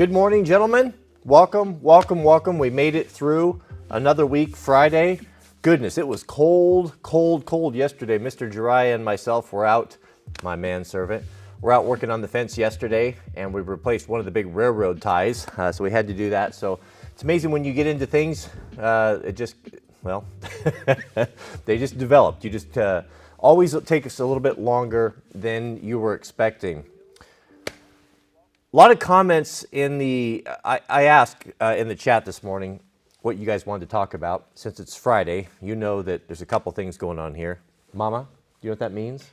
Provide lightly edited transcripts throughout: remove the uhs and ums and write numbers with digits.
Good morning, gentlemen. Welcome, welcome, welcome. We made it through another week, Friday. Goodness, it was cold, cold, cold yesterday. Mr. Jiraiya and myself were out, my manservant. We're out working on the fence yesterday, and we replaced one of the big railroad ties, so we had to do that. So it's amazing when you get into things, it just, well, they just developed. You just always take us a little bit longer than you were expecting. A lot of comments in the, I asked in the chat this morning what you guys wanted to talk about. Since it's Friday, you know that there's a couple things going on here. Mama, do you know what that means?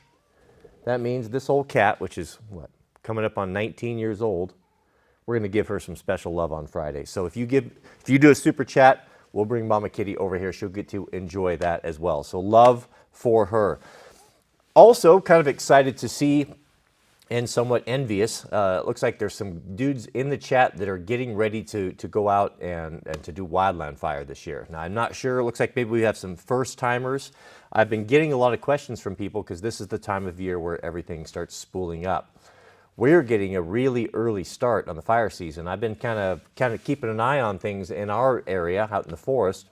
That means this old cat, which is, what, coming up on 19 years old, we're going to give her some special love on Friday. So if you do a super chat, we'll bring Mama Kitty over here. She'll get to enjoy that as well. So love for her. Also, kind of excited to see and somewhat envious. It looks like there's some dudes in the chat that are getting ready to go out and to do wildland fire this year. Now, I'm not sure. It looks like maybe we have some first-timers. I've been getting a lot of questions from people because this is the time of year where everything starts spooling up. We're getting a really early start on the fire season. I've been kind of keeping an eye on things in our area out in the forest,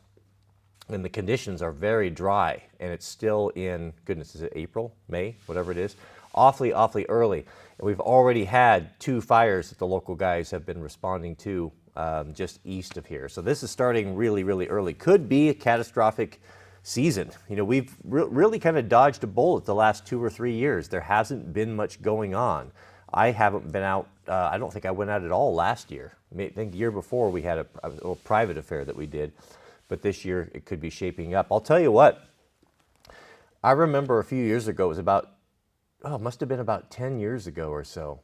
and the conditions are very dry, and it's still in, goodness, is it April, May, whatever it is? Awfully, awfully early. And we've already had 2 fires that the local guys have been responding to just east of here. So this is starting really, really early. Could be a catastrophic season. You know, we've really kind of dodged a bullet the last 2 or 3 years. There hasn't been much going on. I haven't been out, I don't think I went out at all last year. I think the year before we had a little private affair that we did, but this year it could be shaping up. I'll tell you what, I remember a few years ago, it was about, it must have been about 10 years ago or so.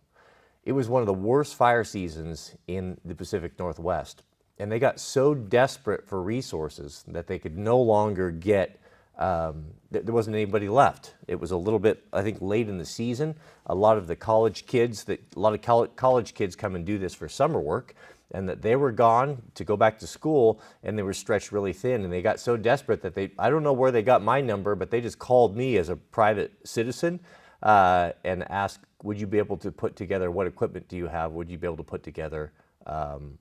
It was one of the worst fire seasons in the Pacific Northwest. And they got so desperate for resources that they could no longer get, there wasn't anybody left. It was a little bit, I think, late in the season. A lot of the college kids, college kids come and do this for summer work, and that they were gone to go back to school, and they were stretched really thin, and they got so desperate that I don't know where they got my number, but they just called me as a private citizen and asked, would you be able to put together, what equipment do you have? Would you be able to put together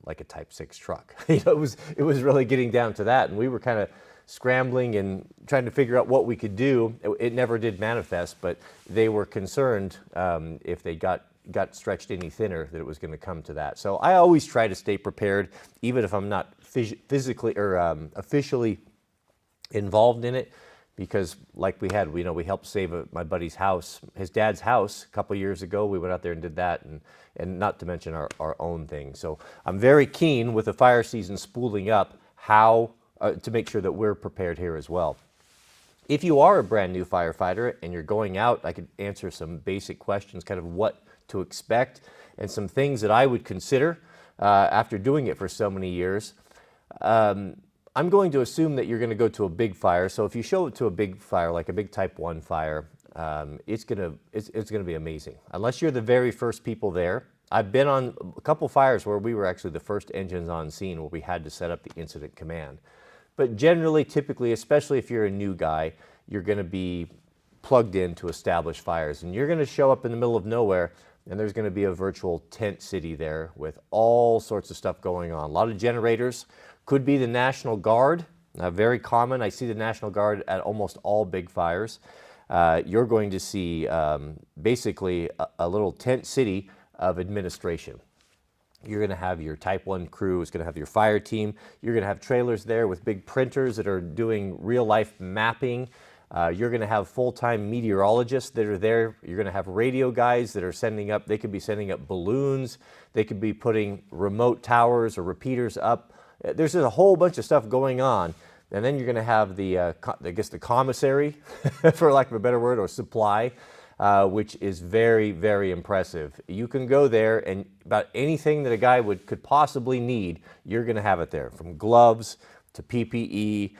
like a Type 6 truck? You know, it was really getting down to that, and we were kind of scrambling and trying to figure out what we could do. It never did manifest, but they were concerned if they got stretched any thinner that it was going to come to that. So I always try to stay prepared, even if I'm not physically or officially involved in it. Because like we helped save my buddy's house, his dad's house, a couple years ago. We went out there and did that, and not to mention our own thing. So I'm very keen with the fire season spooling up how to make sure that we're prepared here as well. If you are a brand new firefighter and you're going out, I could answer some basic questions, kind of what to expect, and some things that I would consider after doing it for so many years. I'm going to assume that you're going to go to a big fire. So if you show up to a big fire, like a big Type 1 fire, it's going to be amazing. Unless you're the very first people there. I've been on a couple fires where we were actually the first engines on scene, where we had to set up the incident command. But generally, typically, especially if you're a new guy, you're going to be plugged in to establish fires. And you're going to show up in the middle of nowhere, and there's going to be a virtual tent city there with all sorts of stuff going on. A lot of generators. Could be the National Guard, very common. I see the National Guard at almost all big fires. You're going to see basically a little tent city of administration. You're going to have your Type 1 crew, it's going to have your fire team. You're going to have trailers there with big printers that are doing real-life mapping. You're going to have full-time meteorologists that are there. You're going to have radio guys that are sending up, they could be sending up balloons. They could be putting remote towers or repeaters up. There's just a whole bunch of stuff going on. And then you're going to have the, I guess, the commissary, for lack of a better word, or supply, which is very, very impressive. You can go there, and about anything that a guy could possibly need, you're going to have it there, from gloves to PPE,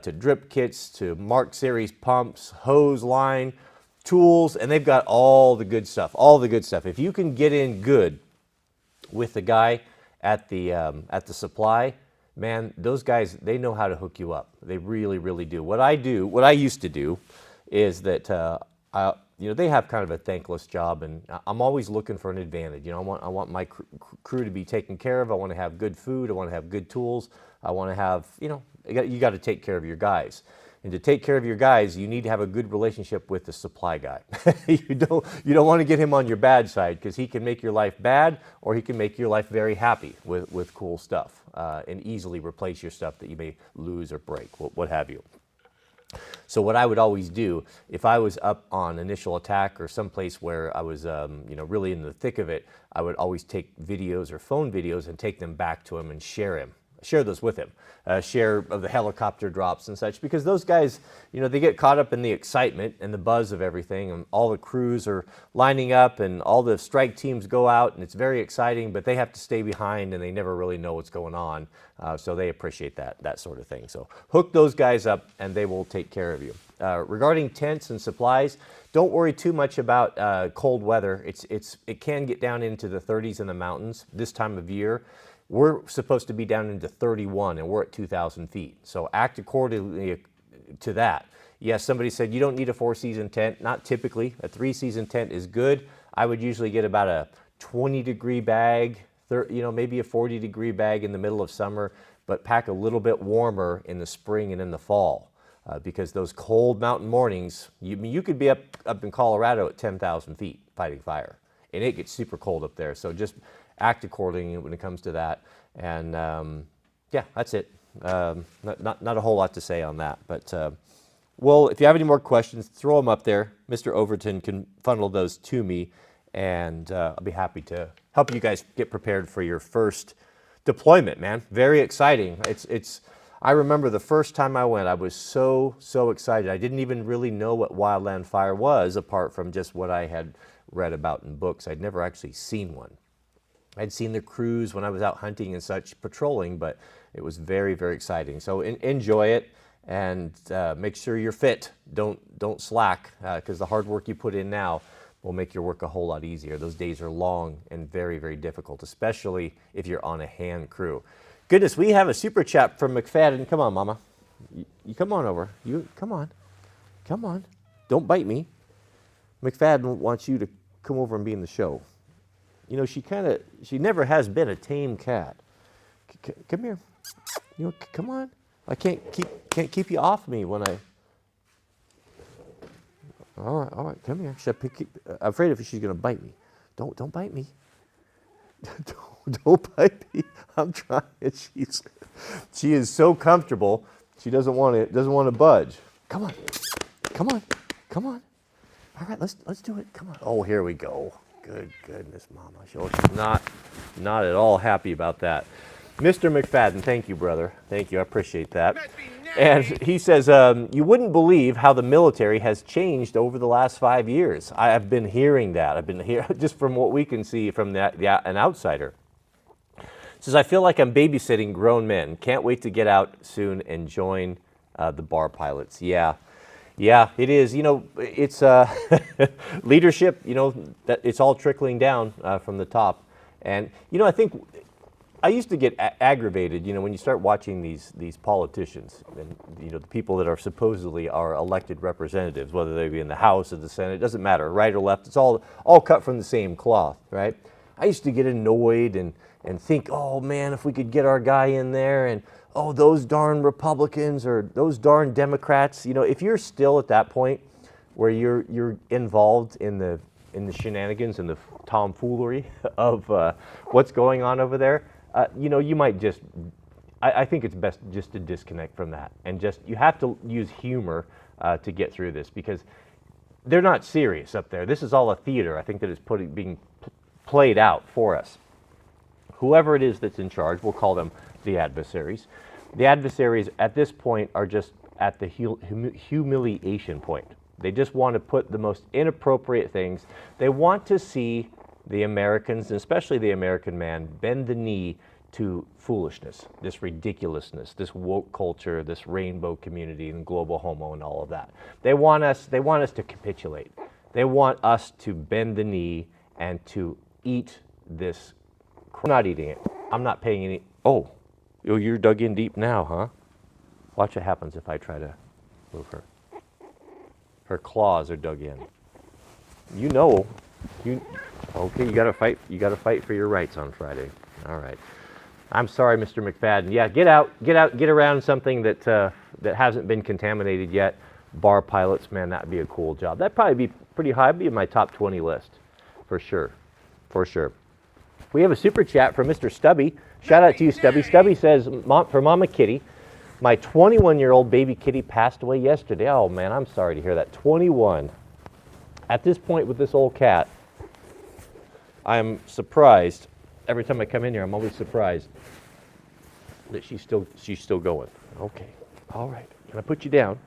to drip kits, to Mark Series pumps, hose line, tools, and they've got all the good stuff, all the good stuff. If you can get in good with the guy at the supply, man, those guys, they know how to hook you up. They really, really do. What I used to do is that they have kind of a thankless job, and I'm always looking for an advantage. I want my crew to be taken care of. I want to have good food. I want to have good tools. I want to have, you got to take care of your guys. And to take care of your guys, you need to have a good relationship with the supply guy. You don't want to get him on your bad side, because he can make your life bad, or he can make your life very happy with cool stuff, and easily replace your stuff that you may lose or break, what have you. So what I would always do, if I was up on initial attack or someplace where I was really in the thick of it, I would always take videos or phone videos and take them back to him and share those with him, share of the helicopter drops and such, because those guys, they get caught up in the excitement and the buzz of everything, and all the crews are lining up and all the strike teams go out, and it's very exciting, but they have to stay behind and they never really know what's going on, so they appreciate that sort of thing. So hook those guys up and they will take care of you. Regarding tents and supplies, don't worry too much about cold weather. It can get down into the 30s in the mountains this time of year. We're supposed to be down into 31, and we're at 2,000 feet. So act accordingly to that. Yes, somebody said you don't need a 4-season tent. Not typically. A 3-season tent is good. I would usually get about a 20-degree bag, maybe a 40-degree bag in the middle of summer, but pack a little bit warmer in the spring and in the fall, because those cold mountain mornings, you could be up in Colorado at 10,000 feet fighting fire, and it gets super cold up there. So just act accordingly when it comes to that. And yeah, that's it. Not a whole lot to say on that. But, well, if you have any more questions, throw them up there. Mr. Overton can funnel those to me, and I'll be happy to help you guys get prepared for your first deployment, man. Very exciting. I remember the first time I went, I was so excited. I didn't even really know what wildland fire was, apart from just what I had read about in books. I'd never actually seen one. I'd seen the crews when I was out hunting and such, patrolling, but it was very, very exciting. So enjoy it, and make sure you're fit. Don't slack, because the hard work you put in now will make your work a whole lot easier. Those days are long and very, very difficult, especially if you're on a hand crew. Goodness, we have a super chat from McFadden. Come on, Mama. You come on over. Come on. Come on. Don't bite me. McFadden wants you to come over and be in the show. She never has been a tame cat. Come here. Come on. I can't keep you off me when I. All right. Come here. I'm afraid if she's gonna bite me. Don't bite me. Don't bite me. I'm trying. She is so comfortable. She doesn't want to budge. Come on. All right, let's do it. Come on. Oh, here we go. Good goodness, Mama. She's not at all happy about that. Mr. McFadden, thank you, brother. Thank you. I appreciate that. And he says, you wouldn't believe how the military has changed over the last 5 years. I've been hearing that. I've been hearing just from what we can see from an outsider. Says, I feel like I'm babysitting grown men. Can't wait to get out soon and join the bar pilots. Yeah, it is. It's leadership, that it's all trickling down from the top. And, I think I used to get aggravated, when you start watching these politicians and, the people that are supposedly our elected representatives, whether they be in the House or the Senate, it doesn't matter, right or left, it's all cut from the same cloth, right? I used to get annoyed and think, oh man, if we could get our guy in there, and oh, those darn Republicans or those darn Democrats, if you're still at that point where you're involved in the shenanigans and the tomfoolery of what's going on over there, you might just, I think it's best just to disconnect from that, and you have to use humor to get through this, because they're not serious up there. This is all a theater, I think, that is being played out for us. Whoever it is that's in charge, we'll call them the adversaries. The adversaries at this point are just at the humiliation point. They just want to put the most inappropriate things. They want to see the Americans, and especially the American man, bend the knee to foolishness, this ridiculousness, this woke culture, this rainbow community and global homo and all of that. They want us to capitulate. They want us to bend the knee and to eat this. I'm not eating it. I'm not paying any. Oh, you're dug in deep now, huh? Watch what happens if I try to move her. Her claws are dug in. You know, you okay? You got to fight. You got to fight for your rights on Friday. All right. I'm sorry, Mr. McFadden. Yeah, get out, get around something that that hasn't been contaminated yet. Bar pilots, man, that'd be a cool job. That'd probably be pretty high. Be in my top 20 list, for sure, for sure. We have a super chat from Mr. Stubby. Shout out to you, Stubby. Stubby says, for Mama Kitty, my 21-year-old baby kitty passed away yesterday. Oh man, I'm sorry to hear that. 21. At this point with this old cat, I'm surprised. Every time I come in here, I'm always surprised that she's still going. Okay, all right. Can I put you down?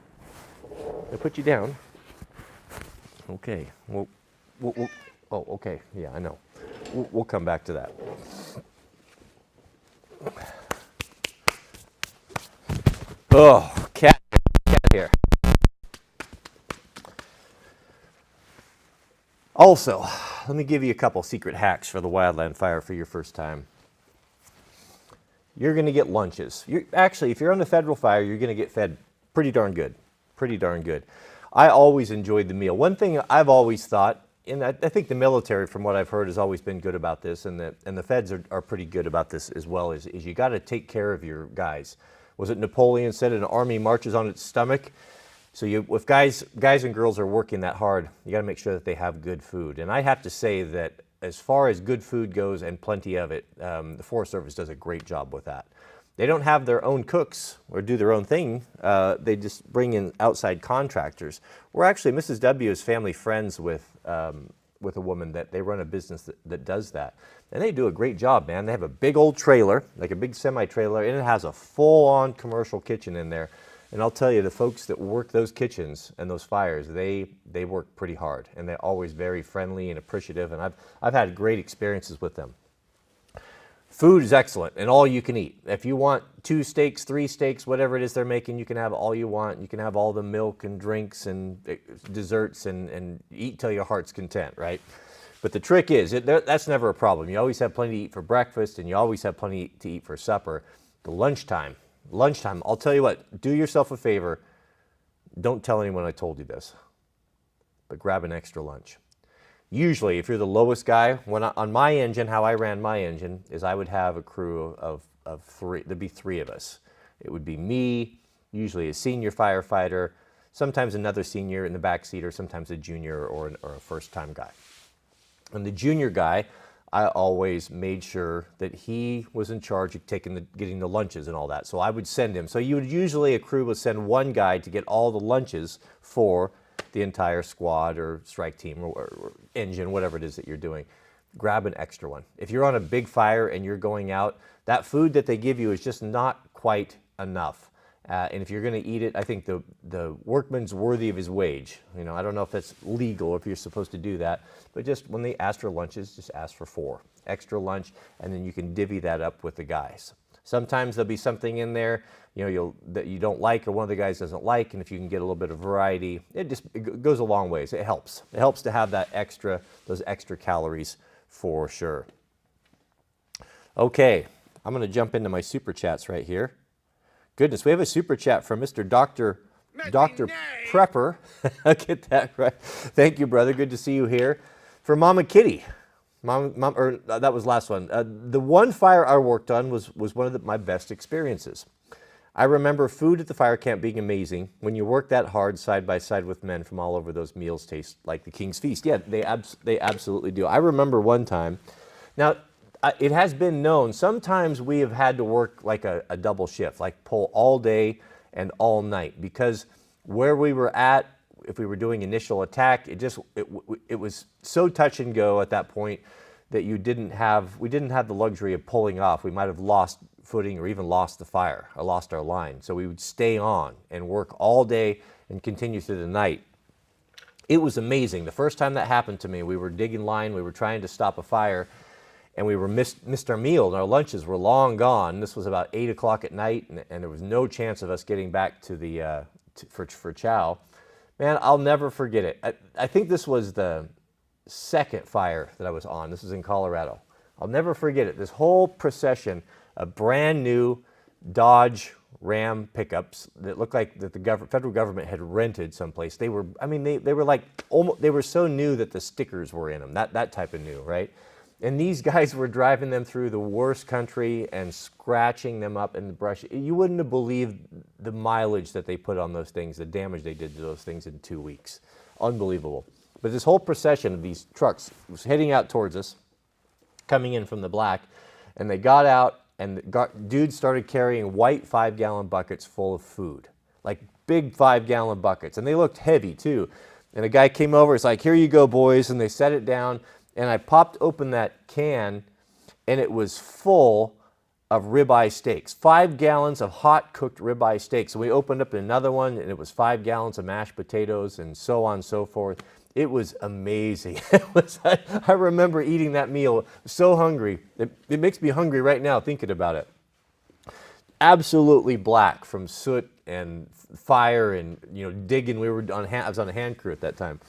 Can I put you down? Okay. Well, oh, okay. Yeah, I know. We'll come back to that. Oh, cat here. Also, let me give you a couple secret hacks for the wildland fire for your first time. You're going to get lunches. Actually, if you're on the federal fire, you're going to get fed pretty darn good. Pretty darn good. I always enjoyed the meal. One thing I've always thought, and I think the military, from what I've heard, has always been good about this, and the feds are pretty good about this as well, is you got to take care of your guys. Was it Napoleon said an army marches on its stomach? So if guys and girls are working that hard, you got to make sure that they have good food. And I have to say that as far as good food goes, and plenty of it, the Forest Service does a great job with that. They don't have their own cooks or do their own thing. They just bring in outside contractors. We're actually, Mrs. W is family friends with a woman that they run a business that does that. And they do a great job, man. They have a big old trailer, like a big semi-trailer, and it has a full-on commercial kitchen in there. And I'll tell you, the folks that work those kitchens and those fires, they work pretty hard, and they're always very friendly and appreciative, and I've had great experiences with them. Food is excellent, and all you can eat. If you want 2 steaks, 3 steaks, whatever it is they're making, you can have all you want. You can have all the milk and drinks and desserts and eat till your heart's content, right? But the trick is, that's never a problem. You always have plenty to eat for breakfast, and you always have plenty to eat for supper. The lunchtime, I'll tell you what, do yourself a favor. Don't tell anyone I told you this, but grab an extra lunch. Usually, if you're the lowest guy, on my engine, how I ran my engine is I would have a crew of 3. There'd be 3 of us. It would be me, usually a senior firefighter, sometimes another senior in the back seat, or sometimes a junior or a first-time guy. And the junior guy, I always made sure that he was in charge of getting the lunches and all that. So I would send him. So a crew would send one guy to get all the lunches for the entire squad or strike team or engine, whatever it is that you're doing. Grab an extra one. If you're on a big fire and you're going out, that food that they give you is just not quite enough. And if you're going to eat it, I think the workman's worthy of his wage. You know, I don't know if that's legal, if you're supposed to do that, but just when they ask for lunches, just ask for 4 extra lunch, and then you can divvy that up with the guys. Sometimes there'll be something in there, that you don't like, or one of the guys doesn't like, and if you can get a little bit of variety, it goes a long ways. It helps. It helps to have those extra calories for sure. Okay, I'm going to jump into my super chats right here. Goodness, we have a super chat from Mr. Dr. Prepper. I'll get that right. Thank you, brother. Good to see you here. For Mama Kitty. That was last one. The one fire I worked on was one of my best experiences. I remember food at the fire camp being amazing. When you work that hard side by side with men from all over, those meals taste like the King's Feast. Yeah, they absolutely do. I remember one time. Now, it has been known, sometimes we have had to work like a double shift, like pull all day and all night, because where we were at, if we were doing initial attack, it was so touch and go at that point that we didn't have the luxury of pulling off. We might have lost footing or even lost the fire or lost our line. So we would stay on and work all day and continue through the night. It was amazing. The first time that happened to me, we were digging line, we were trying to stop a fire, and we missed our meal, and our lunches were long gone. This was about 8 o'clock at night, and there was no chance of us getting back to for chow. Man, I'll never forget it. I think this was the second fire that I was on. This was in Colorado. I'll never forget it. This whole procession, a brand new Dodge Ram pickups that looked like that the federal government had rented someplace. They were, I mean, they were like, almost, they were so new that the stickers were in them, that type of new, right? And these guys were driving them through the worst country and scratching them up in the brush. You wouldn't have believed the mileage that they put on those things, the damage they did to those things in 2 weeks. Unbelievable. But this whole procession of these trucks was heading out towards us, coming in from the black, and they got out, and dudes started carrying white 5-gallon buckets full of food, like big 5-gallon buckets, and they looked heavy too. And a guy came over, it's like, here you go, boys, and they set it down, and I popped open that can, and it was full of ribeye steaks, 5 gallons of hot cooked ribeye steaks. So we opened up another one, and it was 5 gallons of mashed potatoes, and so on and so forth. It was amazing. I remember eating that meal, so hungry. It makes me hungry right now thinking about it. Absolutely black from soot and fire and digging. I was on a hand crew at that time.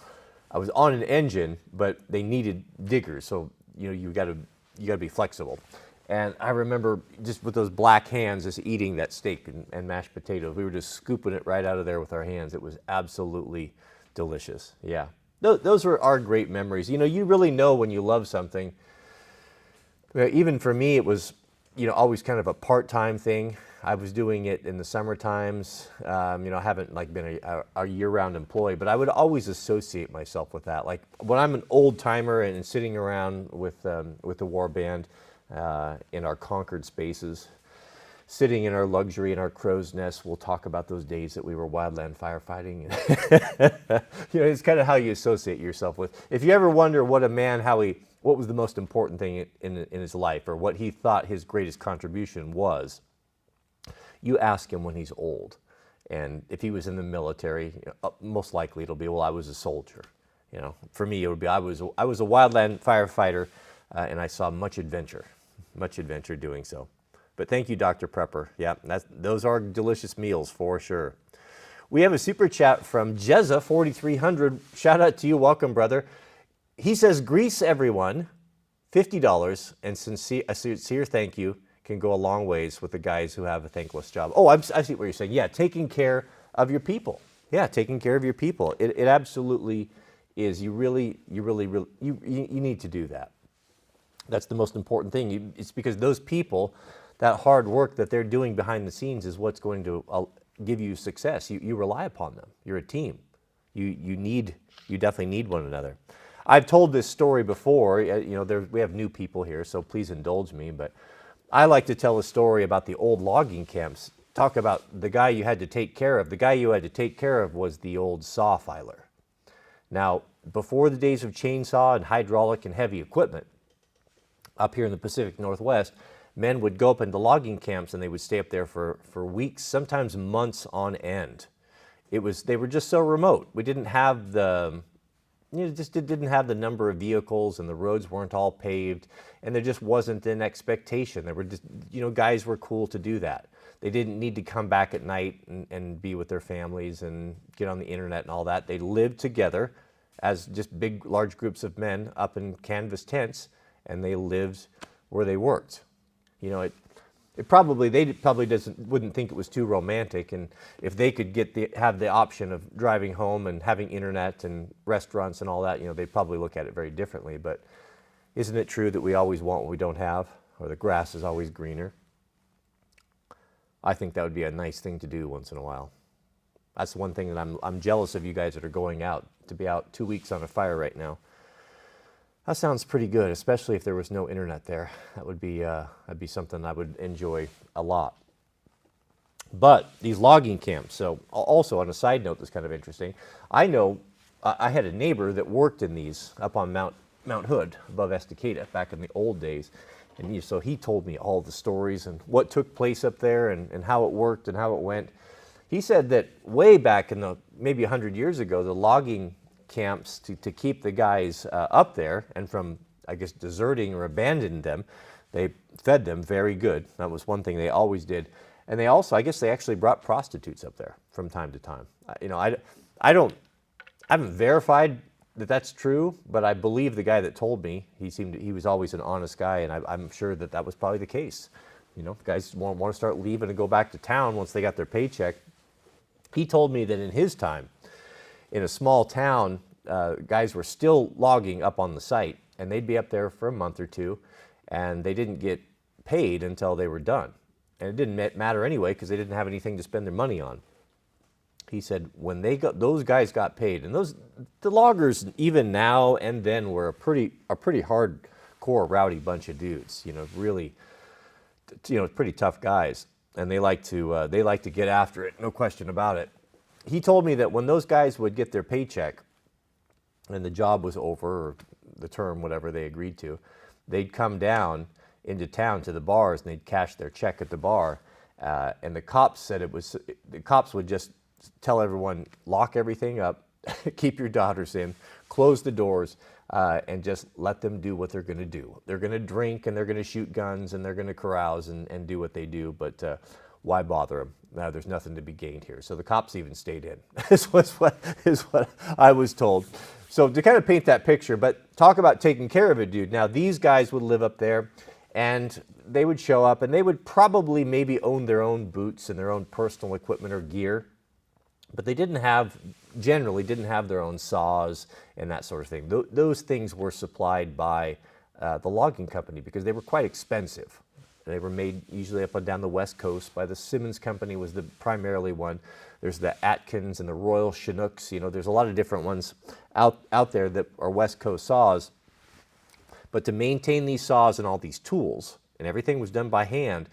I was on an engine, but they needed diggers, so you got to be flexible. And I remember just with those black hands, just eating that steak and mashed potatoes. We were just scooping it right out of there with our hands. It was absolutely delicious. Yeah. Those were our great memories. You really know when you love something. Even for me, it was, always kind of a part-time thing. I was doing it in the summer times. I haven't been a year-round employee, but I would always associate myself with that. Like when I'm an old-timer and sitting around with the war band in our Concord spaces, sitting in our luxury in our crow's nest, we'll talk about those days that we were wildland firefighting. It's kind of how you associate yourself with. If you ever wonder what was the most important thing in his life, or what he thought his greatest contribution was, you ask him when he's old. And if he was in the military, most likely it'll be, well, I was a soldier. For me, it would be, I was a wildland firefighter, and I saw much adventure doing so. But thank you, Dr. Prepper. Yeah, those are delicious meals for sure. We have a super chat from Jezza 4300. Shout out to you. Welcome, brother. He says, grease everyone, $50, and a sincere thank you can go a long ways with the guys who have a thankless job. Oh, I see what you're saying. Yeah, taking care of your people. Yeah, taking care of your people. It absolutely is. You need to do that. That's the most important thing. It's because those people, that hard work that they're doing behind the scenes is what's going to give you success. You rely upon them. You're a team. You definitely need one another. I've told this story before. We have new people here, so please indulge me. But I like to tell a story about the old logging camps. Talk about the guy you had to take care of. The guy you had to take care of was the old saw filer. Now, before the days of chainsaw and hydraulic and heavy equipment, up here in the Pacific Northwest, men would go up into logging camps and they would stay up there for weeks, sometimes months on end. They were just so remote. We didn't have didn't have the number of vehicles, and the roads weren't all paved, and there just wasn't an expectation. There were just, guys were cool to do that. They didn't need to come back at night and be with their families and get on the internet and all that. They lived together as just big, large groups of men up in canvas tents, and they lived where they worked. They probably wouldn't think it was too romantic, and if they could have the option of driving home and having internet and restaurants and all that, they'd probably look at it very differently. But isn't it true that we always want what we don't have, or the grass is always greener? I think that would be a nice thing to do once in a while. That's one thing that I'm jealous of you guys that are going out, to be out 2 weeks on a fire right now. That sounds pretty good, especially if there was no internet there. That'd be something I would enjoy a lot. But these logging camps, so also on a side note that's kind of interesting, I know I had a neighbor that worked in these up on Mount Hood above Estacada back in the old days. And so he told me all the stories and what took place up there and how it worked and how it went. He said that way back in maybe 100 years ago, the logging camps to keep the guys up there and from, I guess, deserting or abandoning them, they fed them very good. That was one thing they always did. And they also, I guess they actually brought prostitutes up there from time to time. I haven't verified that that's true, but I believe the guy that told me. He was always an honest guy, and I'm sure that was probably the case. Guys want to start leaving and go back to town once they got their paycheck. He told me that in his time, in a small town, guys were still logging up on the site, and they'd be up there for a month or two, and they didn't get paid until they were done. And it didn't matter anyway because they didn't have anything to spend their money on. He said when those guys got paid, and the loggers even now and then were a pretty hardcore rowdy bunch of dudes, really, pretty tough guys, and they like to get after it, no question about it. He told me that when those guys would get their paycheck and the job was over, or the term, whatever they agreed to, they'd come down into town to the bars and they'd cash their check at the bar. And the cops said the cops would just tell everyone, lock everything up, keep your daughters in, close the doors, and just let them do what they're going to do. They're going to drink and they're going to shoot guns and they're going to carouse and do what they do, but why bother them? There's nothing to be gained here. So the cops even stayed in, is what I was told. So to kind of paint that picture, but talk about taking care of a dude. Now these guys would live up there and they would show up and they would probably maybe own their own boots and their own personal equipment or gear, but they generally didn't have their own saws and that sort of thing. Those things were supplied by the logging company because they were quite expensive. They were made usually up and down the West Coast by the Simmons Company was the primarily one. There's the Atkins and the Royal Chinooks. There's a lot of different ones out there that are West Coast saws. But to maintain these saws and all these tools, and everything was done by hand,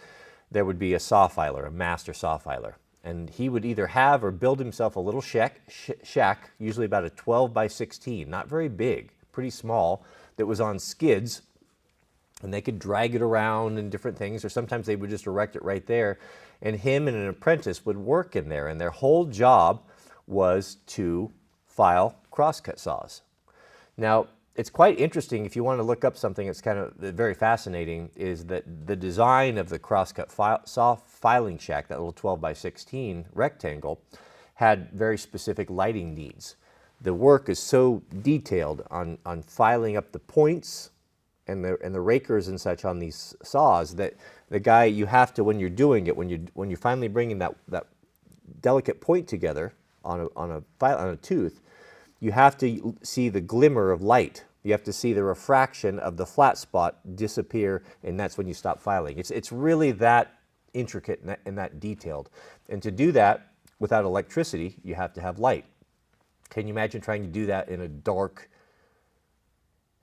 there would be a saw filer, a master saw filer. And he would either have or build himself a little shack, usually about a 12 by 16, not very big, pretty small, that was on skids. And they could drag it around and different things, or sometimes they would just erect it right there. And him and an apprentice would work in there, and their whole job was to file crosscut saws. Now, it's quite interesting if you want to look up something that's kind of very fascinating, is that the design of the crosscut saw filing shack, that little 12 by 16 rectangle, had very specific lighting needs. The work is so detailed on filing up the points and the rakers and such on these saws that the guy, you have to, when you're doing it, when you're finally bringing that delicate point together on a tooth, you have to see the glimmer of light. You have to see the refraction of the flat spot disappear, and that's when you stop filing. It's really that intricate and that detailed. And to do that without electricity, you have to have light. Can you imagine trying to do that in a dark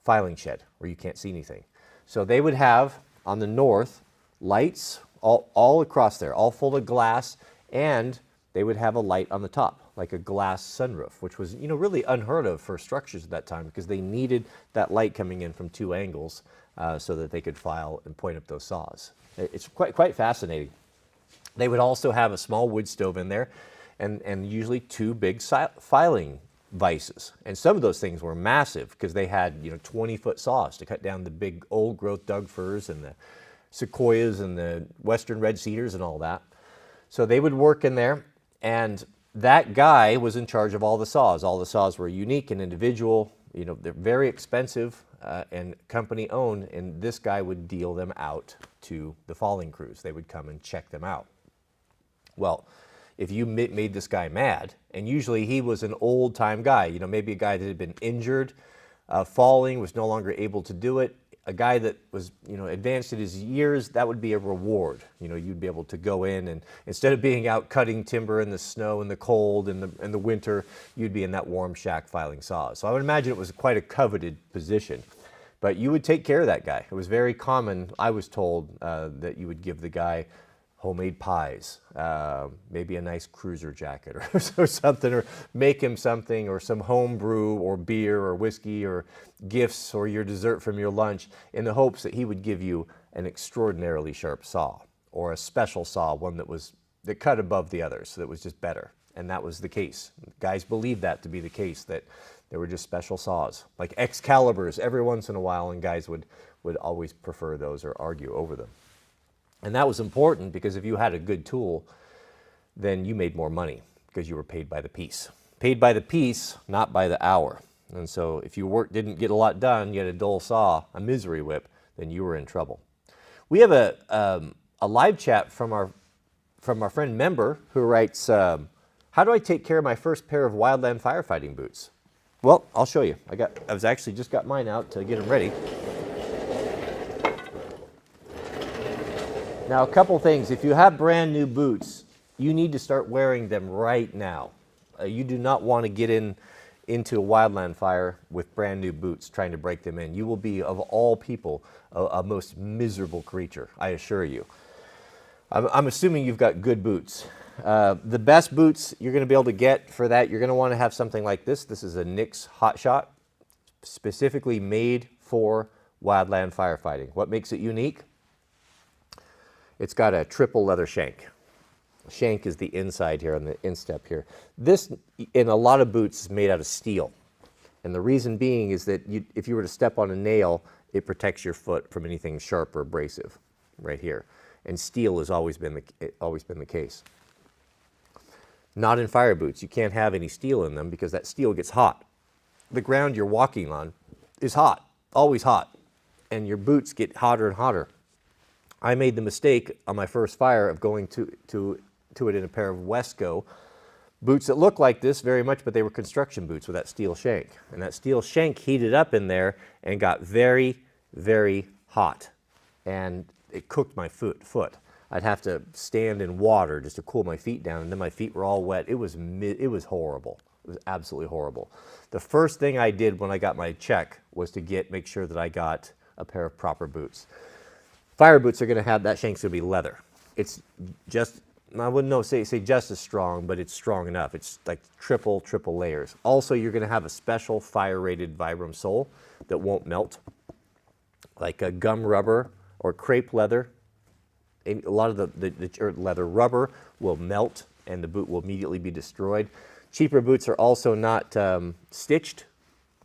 filing shed where you can't see anything? So they would have on the north lights all across there, all full of glass, and they would have a light on the top, like a glass sunroof, which was really unheard of for structures at that time because they needed that light coming in from two angles so that they could file and point up those saws. It's quite fascinating. They would also have a small wood stove in there and usually two big filing vices. And some of those things were massive because they had 20-foot saws to cut down the big old growth Doug firs and the sequoias and the western red cedars and all that. So they would work in there, and that guy was in charge of all the saws. All the saws were unique and individual. They're very expensive and company owned, and this guy would deal them out to the falling crews. They would come and check them out. Well, if you made this guy mad, and usually he was an old-time guy, maybe a guy that had been injured, falling, was no longer able to do it, a guy that was, advanced in his years, that would be a reward. You'd be able to go in and instead of being out cutting timber in the snow and the cold and the winter, you'd be in that warm shack filing saws. So I would imagine it was quite a coveted position. But you would take care of that guy. It was very common, I was told, that you would give the guy homemade pies, maybe a nice cruiser jacket or something, or make him something, or some home brew or beer or whiskey or gifts or your dessert from your lunch, in the hopes that he would give you an extraordinarily sharp saw or a special saw, one that cut above the others, so that was just better. And that was the case. Guys believed that to be the case, that there were just special saws, like Excaliburs every once in a while, and guys would always prefer those or argue over them. And that was important because if you had a good tool, then you made more money because you were paid by the piece. Paid by the piece, not by the hour. And so if your work didn't get a lot done, you had a dull saw, a misery whip, then you were in trouble. We have a a live chat from our friend member who writes, how do I take care of my first pair of wildland firefighting boots? Well, I'll show you. I was actually just got mine out to get them ready. Now, a couple things. If you have brand new boots, you need to start wearing them right now. You do not want to get into a wildland fire with brand new boots trying to break them in. You will be, of all people, a most miserable creature, I assure you. I'm assuming you've got good boots. The best boots you're going to be able to get for that, you're going to want to have something like this. This is a Nix Hot Shot, specifically made for wildland firefighting. What makes it unique? It's got a triple leather shank. Shank is the inside here on the instep here. This, in a lot of boots, is made out of steel. And the reason being is that if you were to step on a nail, it protects your foot from anything sharp or abrasive right here. And steel has always been the case. Not in fire boots. You can't have any steel in them because that steel gets hot. The ground you're walking on is hot, always hot. And your boots get hotter and hotter. I made the mistake on my first fire of going to it in a pair of Wesco boots that look like this very much, but they were construction boots with that steel shank. And that steel shank heated up in there and got very, very hot. And it cooked my foot. I'd have to stand in water just to cool my feet down, and then my feet were all wet. It was horrible. It was absolutely horrible. The first thing I did when I got my check was to make sure that I got a pair of proper boots. Fire boots are going to have, that shank's going to be leather. It's just, I wouldn't say just as strong, but it's strong enough. It's like triple layers. Also, you're going to have a special fire-rated Vibram sole that won't melt, like a gum rubber or crepe leather. A lot of the leather rubber will melt and the boot will immediately be destroyed. Cheaper boots are also not stitched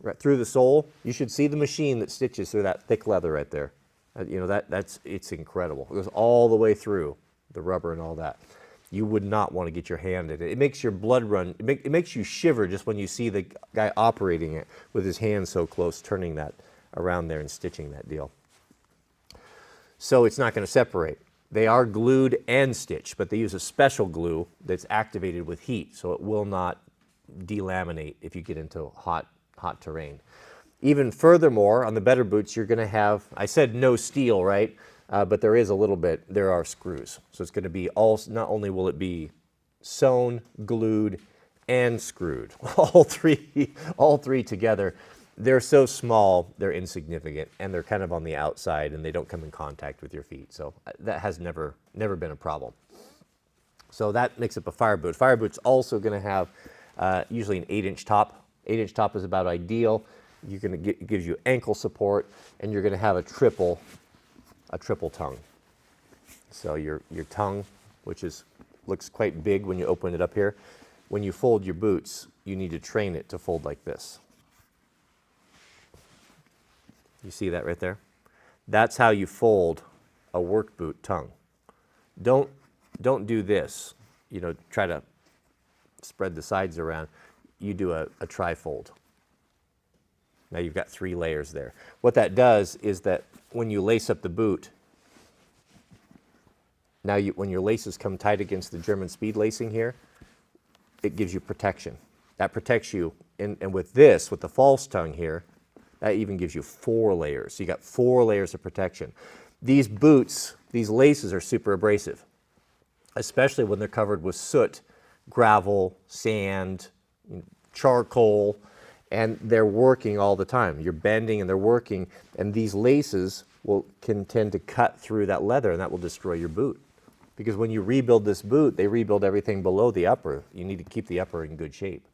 right through the sole. You should see the machine that stitches through that thick leather right there. You know, it's incredible. It goes all the way through the rubber and all that. You would not want to get your hand in it. It makes your blood run. It makes you shiver just when you see the guy operating it with his hand so close, turning that around there and stitching that deal. So it's not going to separate. They are glued and stitched, but they use a special glue that's activated with heat, so it will not delaminate if you get into hot terrain. Even furthermore, on the better boots, you're going to have, I said no steel, right? But there is a little bit, there are screws. So it's going to be not only will it be sewn, glued, and screwed, all three together. They're so small, they're insignificant, and they're kind of on the outside, and they don't come in contact with your feet. So that has never been a problem. So that makes up a fire boot. Fire boot's also going to have usually an 8-inch top. 8-inch top is about ideal. It gives you ankle support, and you're going to have a triple tongue. So your tongue, which looks quite big when you open it up here, when you fold your boots, you need to train it to fold like this. You see that right there? That's how you fold a work boot tongue. Don't do this. You know, try to spread the sides around. You do a tri-fold. Now you've got 3 layers there. What that does is that when you lace up the boot, now when your laces come tight against the German speed lacing here, it gives you protection. That protects you, and with the false tongue here, that even gives you 4 layers. So you got 4 layers of protection. These boots, these laces are super abrasive, especially when they're covered with soot, gravel, sand, charcoal, and they're working all the time. You're bending and they're working, and these laces can tend to cut through that leather, and that will destroy your boot. Because when you rebuild this boot, they rebuild everything below the upper. You need to keep the upper in good shape.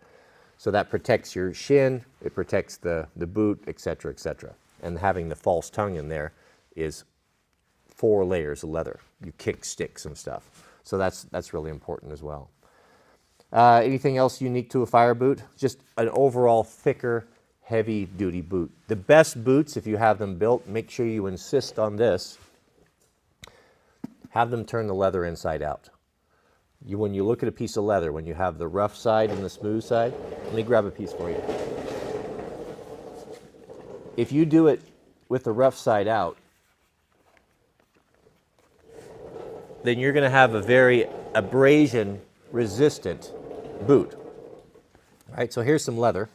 So that protects your shin, it protects the boot, etc., etc. And having the false tongue in there is 4 layers of leather. You kick sticks and stuff. So that's really important as well. Anything else unique to a fire boot? Just an overall thicker, heavy-duty boot. The best boots, if you have them built, make sure you insist on this. Have them turn the leather inside out. When you look at a piece of leather, when you have the rough side and the smooth side, let me grab a piece for you. If you do it with the rough side out, then you're going to have a very abrasion resistant boot. All right, so here's some leather.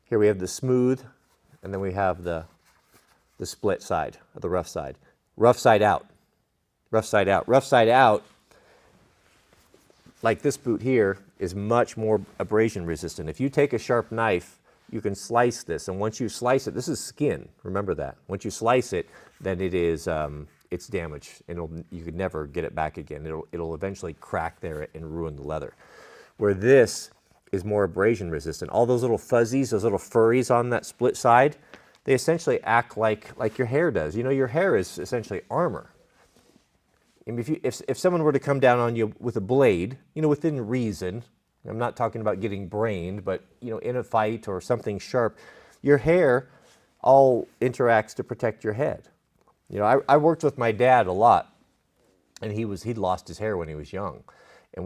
Here we have the smooth, and then we have the split side, the rough side. Rough side out. Rough side out. Rough side out, like this boot here, is much more abrasion resistant. If you take a sharp knife, you can slice this, and once you slice it, this is skin, remember that. Once you slice it, then it is, it's damaged, and you could never get it back again. It'll eventually crack there and ruin the leather. Where this is more abrasion resistant. All those little fuzzies, those little furries on that split side, they essentially act like your hair does. You know, your hair is essentially armor. And if someone were to come down on you with a blade, you know, within reason, I'm not talking about getting brained, but, you know, in a fight or something sharp, your hair all interacts to protect your head. You know, I worked with my dad a lot, and he'd lost his hair when he was young, and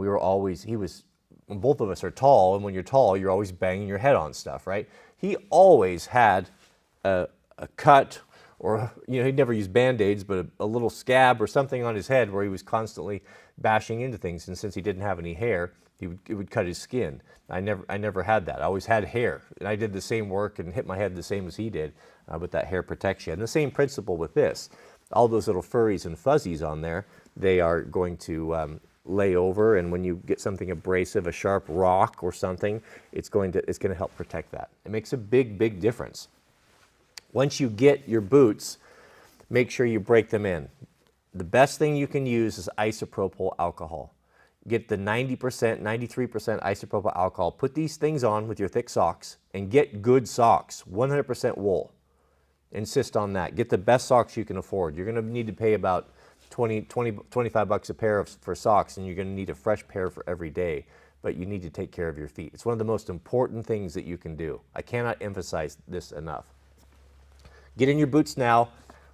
both of us are tall, and when you're tall, you're always banging your head on stuff, right? He always had a cut, or, you know, he'd never use Band-Aids, but a little scab or something on his head where he was constantly bashing into things, and since he didn't have any hair, it would cut his skin. I never had that. I always had hair, and I did the same work and hit my head the same as he did, but that hair protects you. And the same principle with this. All those little furries and fuzzies on there, they are going to lay over, and when you get something abrasive, a sharp rock or something, it's going to help protect that. It makes a big difference. Once you get your boots, make sure you break them in. The best thing you can use is isopropyl alcohol. Get the 90%, 93% isopropyl alcohol. Put these things on with your thick socks, and get good socks, 100% wool. Insist on that. Get the best socks you can afford. You're going to need to pay about 25 bucks a pair for socks, and you're going to need a fresh pair for every day, but you need to take care of your feet. It's one of the most important things that you can do. I cannot emphasize this enough. Get in your boots now,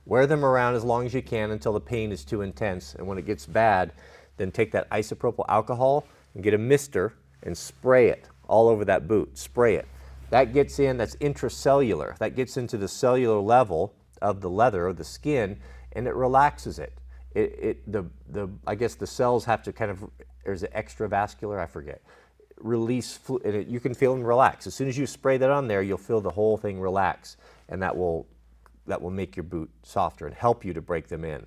wear them around as long as you can until the pain is too intense, and when it gets bad, then take that isopropyl alcohol and get a mister and spray it all over that boot. Spray it. That gets in, that's intracellular. That gets into the cellular level of the leather or the skin, and it relaxes it. I guess the cells have to kind of, or is it extravascular? I forget. Release, and you can feel them relax. As soon as you spray that on there, you'll feel the whole thing relax, and that will make your boot softer and help you to break them in.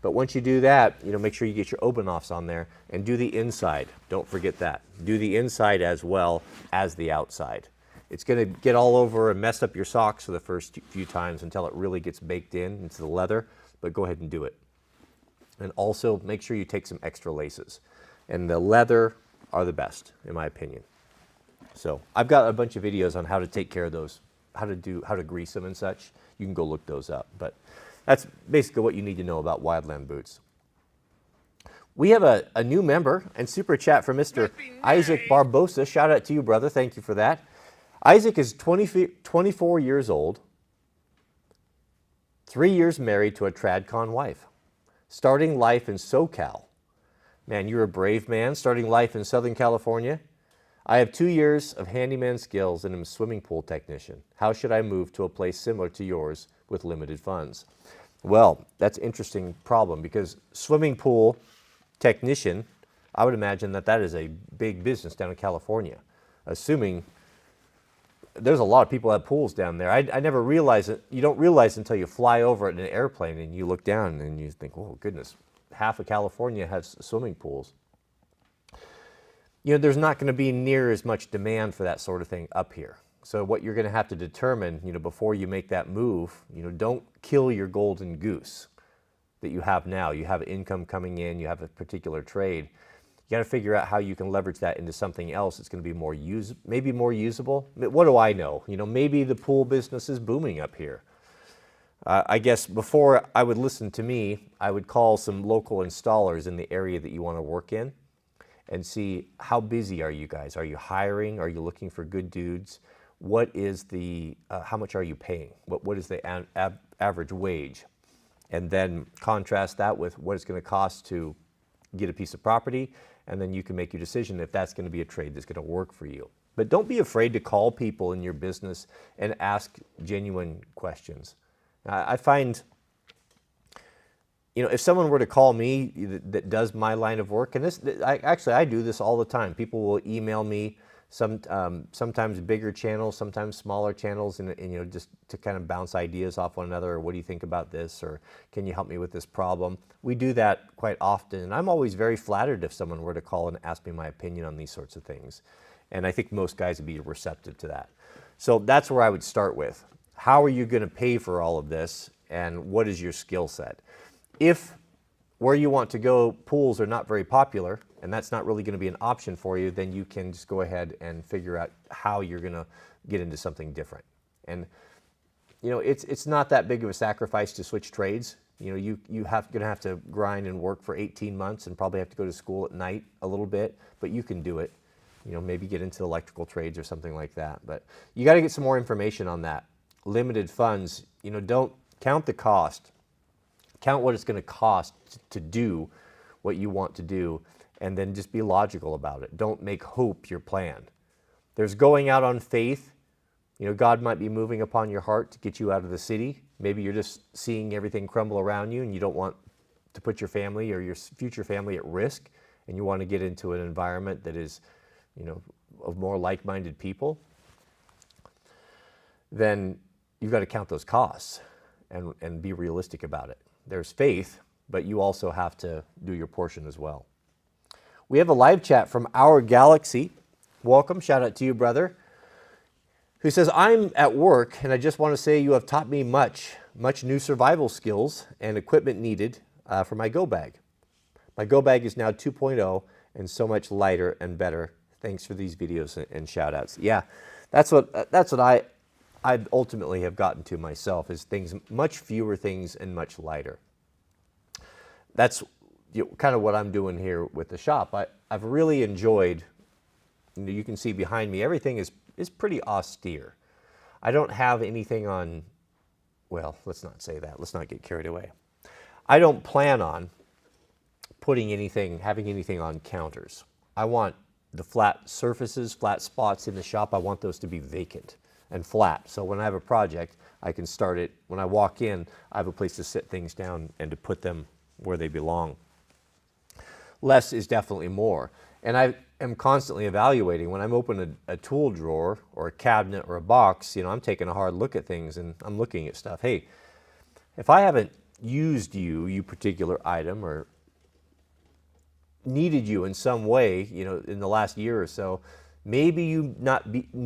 But once you do that, you know, make sure you get your Oberknofs on there and do the inside. Don't forget that. Do the inside as well as the outside. It's going to get all over and mess up your socks for the first few times until it really gets baked into the leather, but go ahead and do it. And also make sure you take some extra laces. And the leather are the best, in my opinion. So I've got a bunch of videos on how to take care of those, how to grease them and such. You can go look those up. But that's basically what you need to know about wildland boots. We have a new member and super chat from Mr. Isaac Barbosa. Shout out to you, brother. Thank you for that. Isaac is 24 years old, 3 years married to a TradCon wife, starting life in SoCal. Man, you're a brave man, starting life in Southern California. I have 2 years of handyman skills and am a swimming pool technician. How should I move to a place similar to yours with limited funds? Well, that's an interesting problem because swimming pool technician, I would imagine that is a big business down in California, assuming there's a lot of people that have pools down there. I never realized it. You don't realize until you fly over it in an airplane and you look down and you think, oh, goodness, half of California has swimming pools. You know, there's not going to be near as much demand for that sort of thing up here. So what you're going to have to determine, you know, before you make that move, you know, don't kill your golden goose that you have now. You have income coming in, you have a particular trade. You got to figure out how you can leverage that into something else that's going to be maybe more usable. What do I know? You know, maybe the pool business is booming up here. I guess before I would listen to me, I would call some local installers in the area that you want to work in and see how busy are you guys? Are you hiring? Are you looking for good dudes? What is how much are you paying? What is the average wage? And then contrast that with what it's going to cost to get a piece of property, and then you can make your decision if that's going to be a trade that's going to work for you. But don't be afraid to call people in your business and ask genuine questions. I find, if someone were to call me that does my line of work, and I do this all the time. People will email me, sometimes bigger channels, sometimes smaller channels, and just to kind of bounce ideas off one another. Or what do you think about this? Or can you help me with this problem? We do that quite often, and I'm always very flattered if someone were to call and ask me my opinion on these sorts of things. And I think most guys would be receptive to that. So that's where I would start with. How are you going to pay for all of this, and what is your skill set? If where you want to go, pools are not very popular, and that's not really going to be an option for you, then you can just go ahead and figure out how you're going to get into something different. And it's not that big of a sacrifice to switch trades. You're going to have to grind and work for 18 months and probably have to go to school at night a little bit, but you can do it. Maybe get into electrical trades or something like that. But you got to get some more information on that. Limited funds, don't count the cost. Count what it's going to cost to do what you want to do, and then just be logical about it. Don't make hope your plan. There's going out on faith. God might be moving upon your heart to get you out of the city. Maybe you're just seeing everything crumble around you and you don't want to put your family or your future family at risk, and you want to get into an environment that is, of more like-minded people. Then you've got to count those costs and be realistic about it. There's faith, but you also have to do your portion as well. We have a live chat from Our Galaxy. Welcome, shout out to you, brother, who says, I'm at work and I just want to say you have taught me much new survival skills and equipment needed for my go bag. My go bag is now 2.0 and so much lighter and better. Thanks for these videos and shout outs. Yeah, that's what I ultimately have gotten to myself, is things, much fewer things and much lighter. That's kind of what I'm doing here with the shop. I've really enjoyed, you can see behind me, everything is pretty austere. I don't have anything on, well, let's not say that. Let's not get carried away. I don't plan on having anything on counters. I want the flat surfaces, flat spots in the shop, I want those to be vacant and flat. So when I have a project, I can start it. When I walk in, I have a place to sit things down and to put them where they belong. Less is definitely more. And I am constantly evaluating. When I'm opening a tool drawer or a cabinet or a box, I'm taking a hard look at things and I'm looking at stuff. Hey, if I haven't used you particular item, or needed you in some way, in the last year or so, maybe you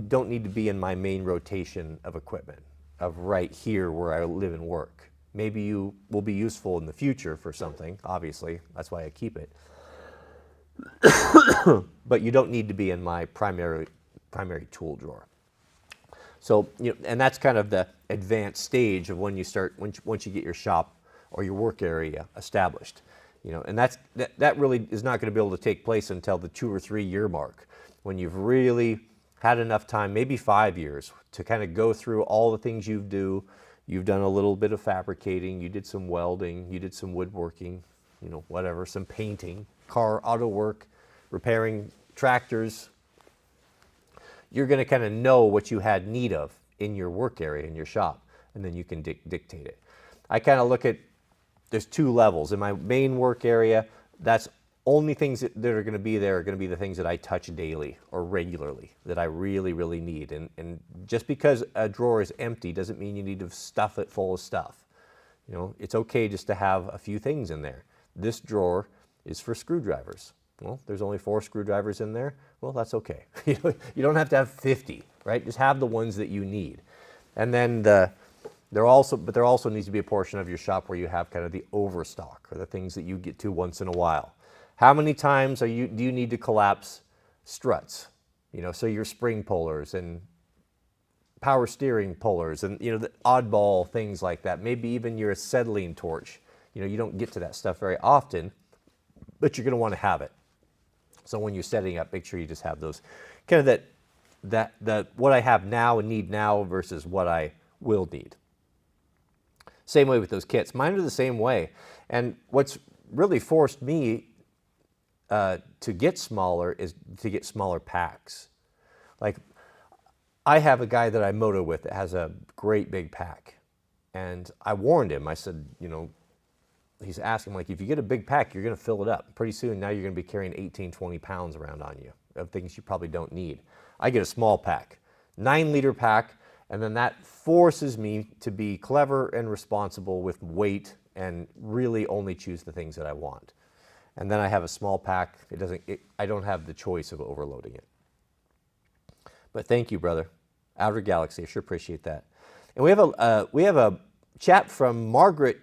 don't need to be in my main rotation of equipment, of right here where I live and work. Maybe you will be useful in the future for something, obviously. That's why I keep it. But you don't need to be in my primary tool drawer. So, and that's kind of the advanced stage of when you start, once you get your shop or your work area established. And that really is not going to be able to take place until the 2 or 3 year mark, when you've really had enough time, maybe 5 years, to kind of go through all the things you do. You've done a little bit of fabricating, you did some welding, you did some woodworking, whatever, some painting, auto work, repairing tractors. You're going to kind of know what you had need of in your work area, in your shop, and then you can dictate it. I kind of look at, there's 2 levels. In my main work area, that's only things that are going to be there are going to be the things that I touch daily or regularly that I really, really need. And just because a drawer is empty doesn't mean you need to stuff it full of stuff. It's okay just to have a few things in there. This drawer is for screwdrivers. Well, there's only 4 screwdrivers in there. Well, that's okay. You don't have to have 50, right? Just have the ones that you need. And then there also needs to be a portion of your shop where you have kind of the overstock, or the things that you get to once in a while. How many times do you need to collapse struts? So your spring pullers and power steering pullers and, the oddball things like that. Maybe even your acetylene torch. You don't get to that stuff very often, but you're going to want to have it. So when you're setting up, make sure you just have those, kind of that what I have now and need now versus what I will need. Same way with those kits. Mine are the same way. And what's really forced me to get smaller is to get smaller packs. Like, I have a guy that I moto with that has a great big pack. And I warned him. I said, he's asking, like, if you get a big pack, you're going to fill it up. Pretty soon, now you're going to be carrying 18, 20 pounds around on you of things you probably don't need. I get a small pack, 9-liter pack, and then that forces me to be clever and responsible with weight and really only choose the things that I want. And then I have a small pack. I don't have the choice of overloading it. But thank you, brother. Outer Galaxy, I sure appreciate that. And we have a chat from Margaret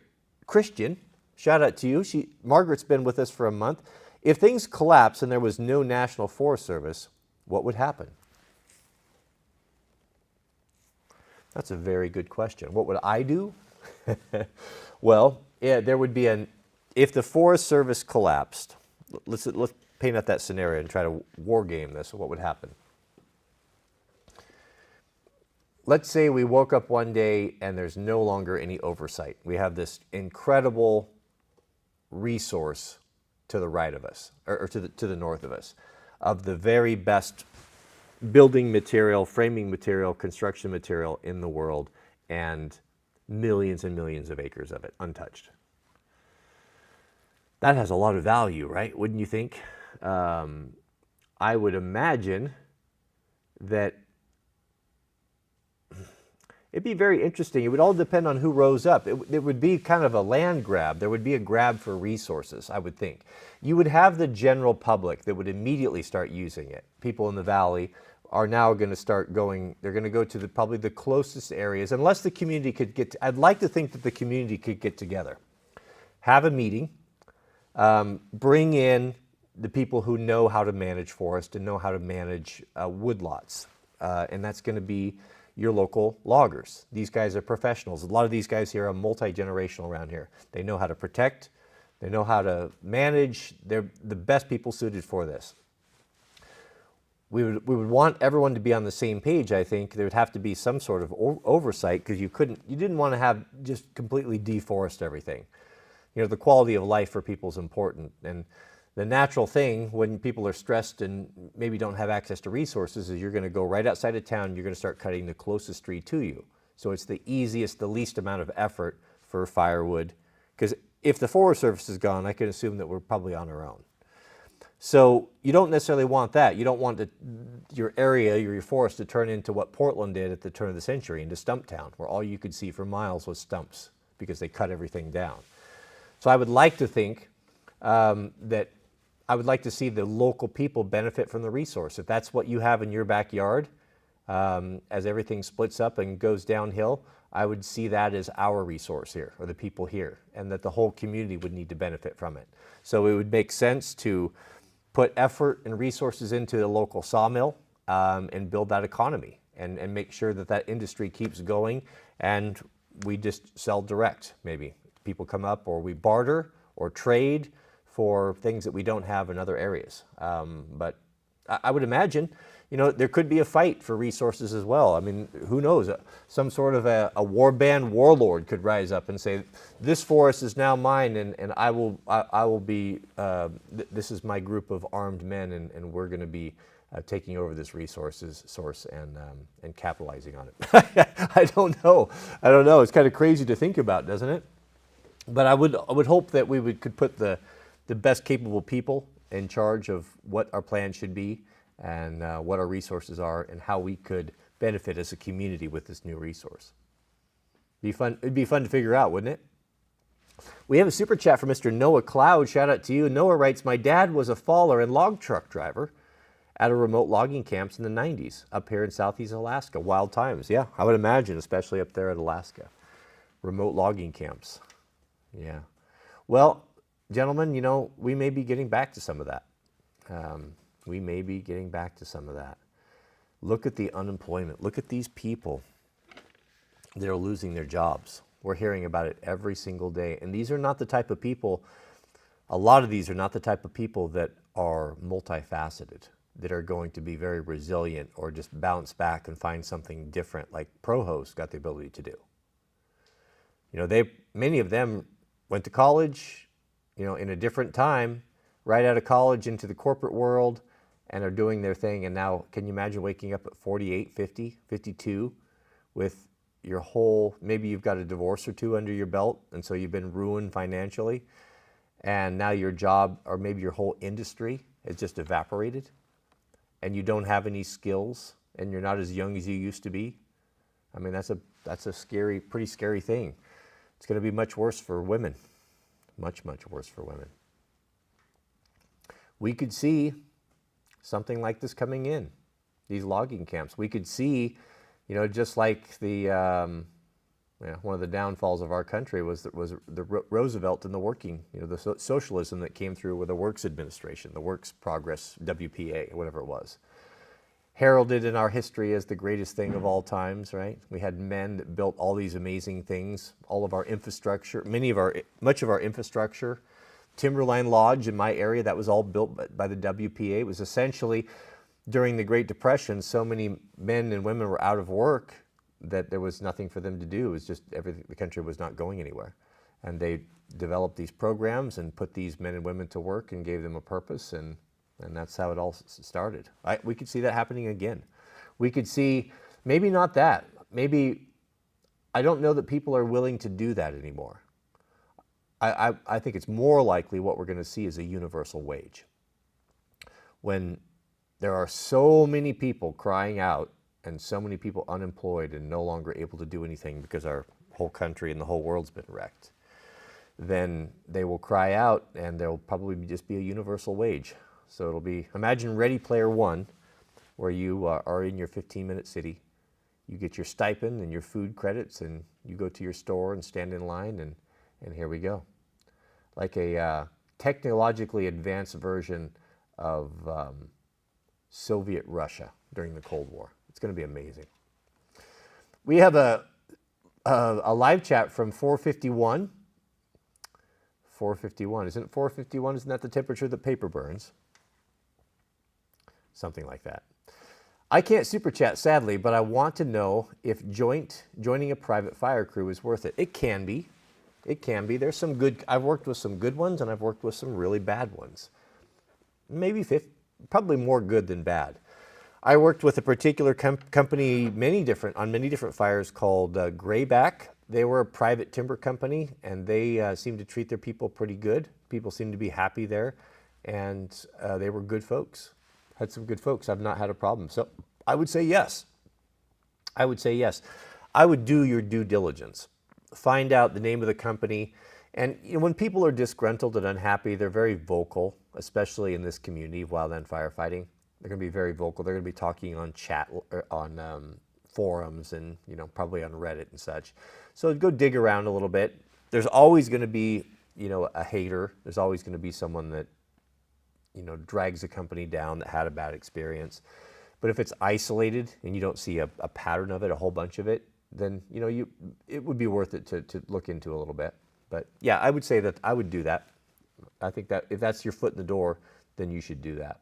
Christian. Shout out to you. Margaret's been with us for a month. If things collapse and there was no National Forest Service, what would happen? That's a very good question. What would I do? Well, yeah, there would be if the Forest Service collapsed, let's paint out that scenario and try to war game this. What would happen? Let's say we woke up one day and there's no longer any oversight. We have this incredible resource to the right of us, or to the north of us, of the very best building material, framing material, construction material in the world, and millions and millions of acres of it untouched. That has a lot of value, right? Wouldn't you think? I would imagine that it'd be very interesting. It would all depend on who rose up. It would be kind of a land grab. There would be a grab for resources, I would think. You would have the general public that would immediately start using it. People in the valley are now going to start going, they're going to go to probably the closest areas, unless the community could I'd like to think that the community could get together, have a meeting, bring in the people who know how to manage forest and know how to manage woodlots. And that's going to be your local loggers. These guys are professionals. A lot of these guys here are multi-generational around here. They know how to protect. They know how to manage. They're the best people suited for this. We would want everyone to be on the same page. I think there would have to be some sort of oversight, because you didn't want to have just completely deforest everything. You know, the quality of life for people is important, and the natural thing when people are stressed and maybe don't have access to resources is you're going to go right outside of town. You're going to start cutting the closest tree to you. So it's the easiest, the least amount of effort for firewood. Because if the Forest Service is gone, I can assume that we're probably on our own. So you don't necessarily want that. You don't want your area, your forest, to turn into what Portland did at the turn of the century, into Stump Town, where all you could see for miles was stumps because they cut everything down. So I would like to think that I would like to see the local people benefit from the resource. If that's what you have in your backyard, as everything splits up and goes downhill, I would see that as our resource here, or the people here, and that the whole community would need to benefit from it. So it would make sense to put effort and resources into the local sawmill and build that economy and make sure that that industry keeps going, and we just sell direct. Maybe people come up, or we barter or trade for things that we don't have in other areas. But I would imagine, you know, there could be a fight for resources as well. I mean, who knows? Some sort of a warband warlord could rise up and say, this forest is now mine, and I will be, this is my group of armed men, and we're going to be taking over this source and capitalizing on it. I don't know. It's kind of crazy to think about, doesn't it? But I would hope that we could put the best capable people in charge of what our plan should be, and what our resources are, and how we could benefit as a community with this new resource. It'd be fun to figure out, wouldn't it? We have a super chat from Mr. Noah Cloud. Shout out to you. Noah writes, my dad was a faller and log truck driver at a remote logging camps in the 90s up here in Southeast Alaska. Wild times. Yeah, I would imagine, especially up there in Alaska. Remote logging camps. Yeah. Well, gentlemen, you know, we may be getting back to some of that. We may be getting back to some of that. Look at the unemployment. Look at these people that are losing their jobs. We're hearing about it every single day. And these are not the type of people, a lot of these are not the type of people that are multifaceted, that are going to be very resilient or just bounce back and find something different like ProHost got the ability to do. You know, many of them went to college, you know, in a different time, right out of college into the corporate world, and are doing their thing. And now, can you imagine waking up at 48, 50, 52 with your whole, maybe you've got a divorce or two under your belt, and so you've been ruined financially, and now your job or maybe your whole industry has just evaporated, and you don't have any skills, and you're not as young as you used to be. I mean, that's a scary, pretty scary thing. It's going to be much worse for women, much, much worse for women. We could see something like this coming in, these logging camps. We could see, you know, just like the one of the downfalls of our country was the Roosevelt and the working, you know, the socialism that came through with the Works Administration, the Works Progress, WPA, whatever it was. Heralded in our history as the greatest thing of all times, right? We had men that built all these amazing things, all of our infrastructure, much of our infrastructure. Timberline Lodge in my area, that was all built by the WPA. It was essentially, during the Great Depression, so many men and women were out of work that there was nothing for them to do. It was just everything, the country was not going anywhere. And they developed these programs and put these men and women to work and gave them a purpose, and that's how it all started. We could see that happening again. We could see, maybe not that, maybe, I don't know that people are willing to do that anymore. I think it's more likely what we're going to see is a universal wage. When there are so many people crying out and so many people unemployed and no longer able to do anything because our whole country and the whole world's been wrecked, then they will cry out and there'll probably just be a universal wage. So it'll be, imagine Ready Player One, where you are in your 15-minute city. You get your stipend and your food credits, and you go to your store and stand in line, and here we go. Like a technologically advanced version of Soviet Russia during the Cold War. It's going to be amazing. We have a live chat from 451. 451. Isn't it 451? Isn't that the temperature that paper burns? Something like that. I can't super chat, sadly, but I want to know if joining a private fire crew is worth it. It can be. It can be. There's some good, I've worked with some good ones and I've worked with some really bad ones. Maybe probably more good than bad. I worked with a particular company on many different fires called Grayback. They were a private timber company, and they seemed to treat their people pretty good. People seemed to be happy there, and they were good folks. Had some good folks. I've not had a problem. So I would say yes. I would say yes. I would do your due diligence. Find out the name of the company. And you know, when people are disgruntled and unhappy, they're very vocal, especially in this community of wildland firefighting. They're going to be very vocal. They're going to be talking on chat, on forums, and you know, probably on Reddit and such. So go dig around a little bit. There's always going to be, you know, a hater. There's always going to be someone that, you know, drags a company down that had a bad experience. But if it's isolated and you don't see a pattern of it, a whole bunch of it, then you know, it would be worth it to look into a little bit. But yeah, I would say that I would do that. I think that if that's your foot in the door, then you should do that.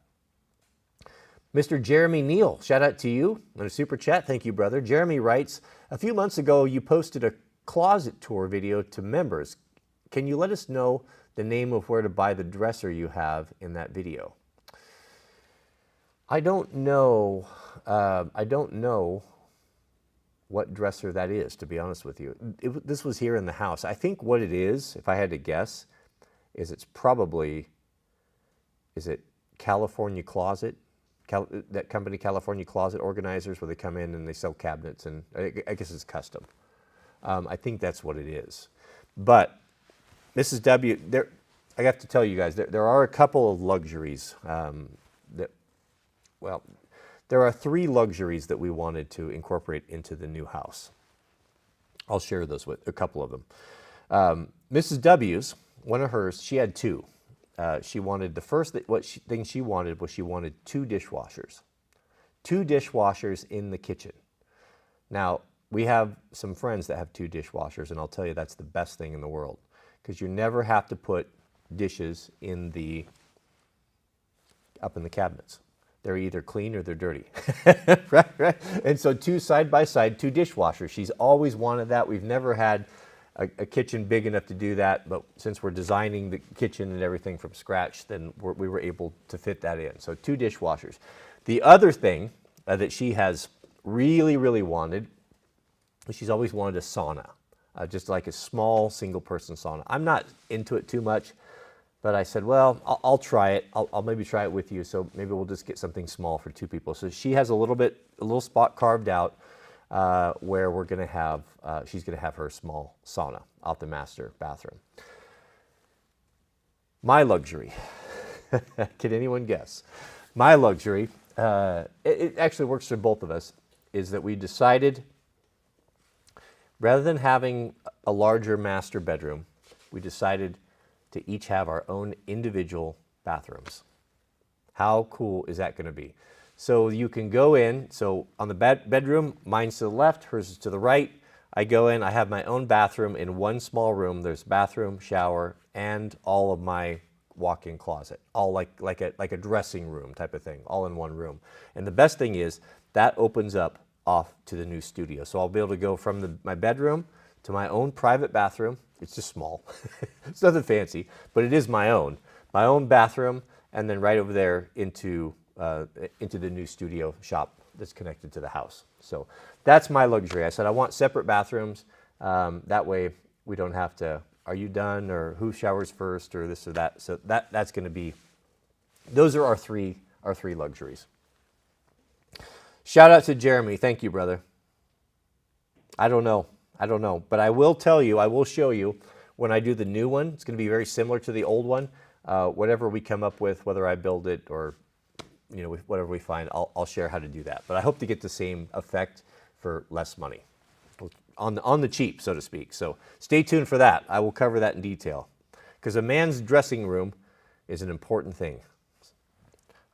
Mr. Jeremy Neal, shout out to you on a super chat. Thank you, brother. Jeremy writes, a few months ago, you posted a closet tour video to members. Can you let us know the name of where to buy the dresser you have in that video? I don't know. I don't know what dresser that is, to be honest with you. This was here in the house. I think what it is, if I had to guess, is it's probably, is it California Closet? That company, California Closet Organizers, where they come in and they sell cabinets, and I guess it's custom. I think that's what it is. But Mrs. W, I have to tell you guys, there are a couple of luxuries there are 3 luxuries that we wanted to incorporate into the new house. I'll share those with a couple of them. Mrs. W's, one of hers, she had 2. She wanted, the first thing she wanted was she wanted 2 dishwashers. 2 dishwashers in the kitchen. Now, we have some friends that have 2 dishwashers, and I'll tell you that's the best thing in the world, because you never have to put dishes up in the cabinets. They're either clean or they're dirty. right? And so 2 side by side, 2 dishwashers. She's always wanted that. We've never had a kitchen big enough to do that, but since we're designing the kitchen and everything from scratch, then we were able to fit that in. So 2 dishwashers. The other thing that she has really, really wanted She's always wanted a sauna, just like a small single-person sauna. I'm not into it too much, but I said, well, I'll try it. I'll maybe try it with you, so maybe we'll just get something small for 2 people. So she has a little spot carved out where we're going to have, she's going to have her small sauna out the master bathroom. My luxury, can anyone guess? My luxury, it actually works for both of us, is that we decided, rather than having a larger master bedroom, we decided to each have our own individual bathrooms. How cool is that going to be? So you can go in, so on the bedroom, mine's to the left, hers is to the right. I go in, I have my own bathroom in one small room. There's bathroom, shower, and all of my walk-in closet, all like a dressing room type of thing, all in one room. And the best thing is that opens up off to the new studio. So I'll be able to go from my bedroom to my own private bathroom. It's just small. It's nothing fancy, but it is my own bathroom, and then right over there into the new studio shop that's connected to the house. So that's my luxury. I said I want separate bathrooms. That way we don't have to, are you done, or who showers first, or this or that. So that's going to be, those are our three luxuries. Shout out to Jeremy. Thank you, brother. I don't know, but I will tell you, I will show you when I do the new one. It's going to be very similar to the old one. Whatever we come up with, whether I build it or whatever we find, I'll share how to do that. But I hope to get the same effect for less money, on the cheap, so to speak. So stay tuned for that. I will cover that in detail, because a man's dressing room is an important thing.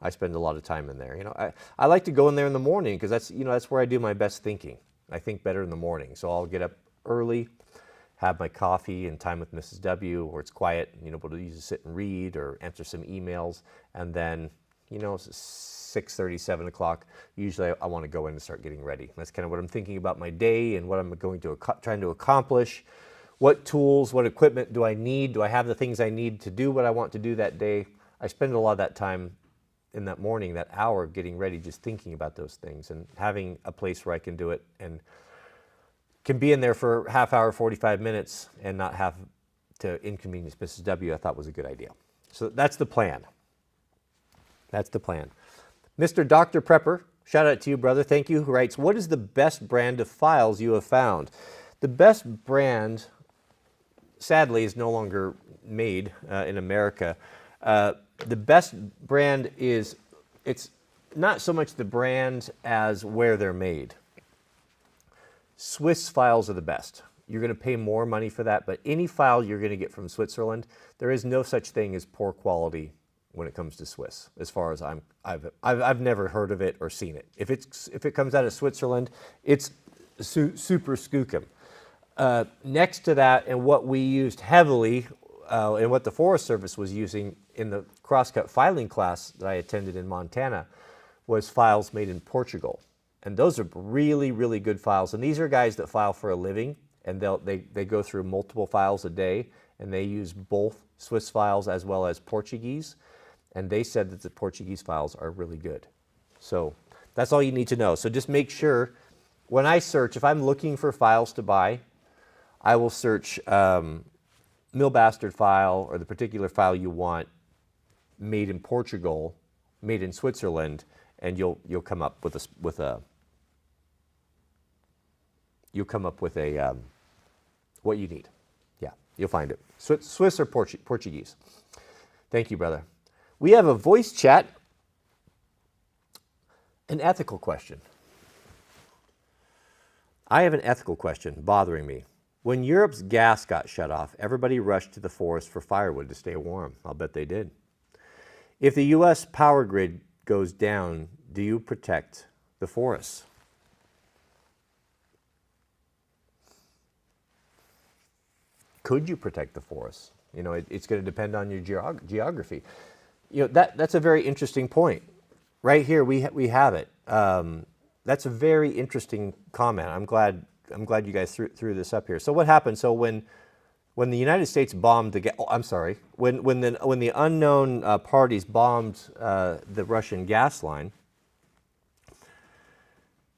I spend a lot of time in there. I like to go in there in the morning, because that's where I do my best thinking. I think better in the morning. So I'll get up early, have my coffee and time with Mrs. W, where it's quiet, able to usually sit and read or answer some emails, and then 6:30, 7 o'clock, usually I want to go in and start getting ready. That's kind of what I'm thinking about my day and what I'm going to trying to accomplish. What tools, what equipment do I need? Do I have the things I need to do what I want to do that day? I spend a lot of that time in that morning, that hour, getting ready, just thinking about those things, and having a place where I can do it and can be in there for half hour, 45 minutes, and not have to inconvenience Mrs. W, I thought was a good idea. So that's the plan. That's the plan. Mr. Dr. Prepper, shout out to you, brother. Thank you. Who writes, what is the best brand of files you have found? The best brand, sadly, is no longer made in America. The best brand is, it's not so much the brand as where they're made. Swiss files are the best. You're going to pay more money for that, but any file you're going to get from Switzerland, there is no such thing as poor quality when it comes to Swiss, as far as I've never heard of it or seen it. If it comes out of Switzerland, it's super skookum. Next to that, and what we used heavily, and what the Forest Service was using in the crosscut filing class that I attended in Montana, was files made in Portugal. And those are really, really good files. And these are guys that file for a living, and they go through multiple files a day, and they use both Swiss files as well as Portuguese. And they said that the Portuguese files are really good. So that's all you need to know. So just make sure, when I search, if I'm looking for files to buy, I will search Mill Bastard file, or the particular file you want, made in Portugal, made in Switzerland, and you'll come up with what you need. Yeah, you'll find it. Swiss or Portuguese. Thank you, brother. We have a voice chat, an ethical question. I have an ethical question bothering me. When Europe's gas got shut off, everybody rushed to the forest for firewood to stay warm. I'll bet they did. If the U.S. power grid goes down, do you protect the forests? Could you protect the forests? It's going to depend on your geography. That's a very interesting point. Right here, we have it. That's a very interesting comment. I'm glad you guys threw this up here. So what happened? So when the United States bombed when the unknown parties bombed the Russian gas line,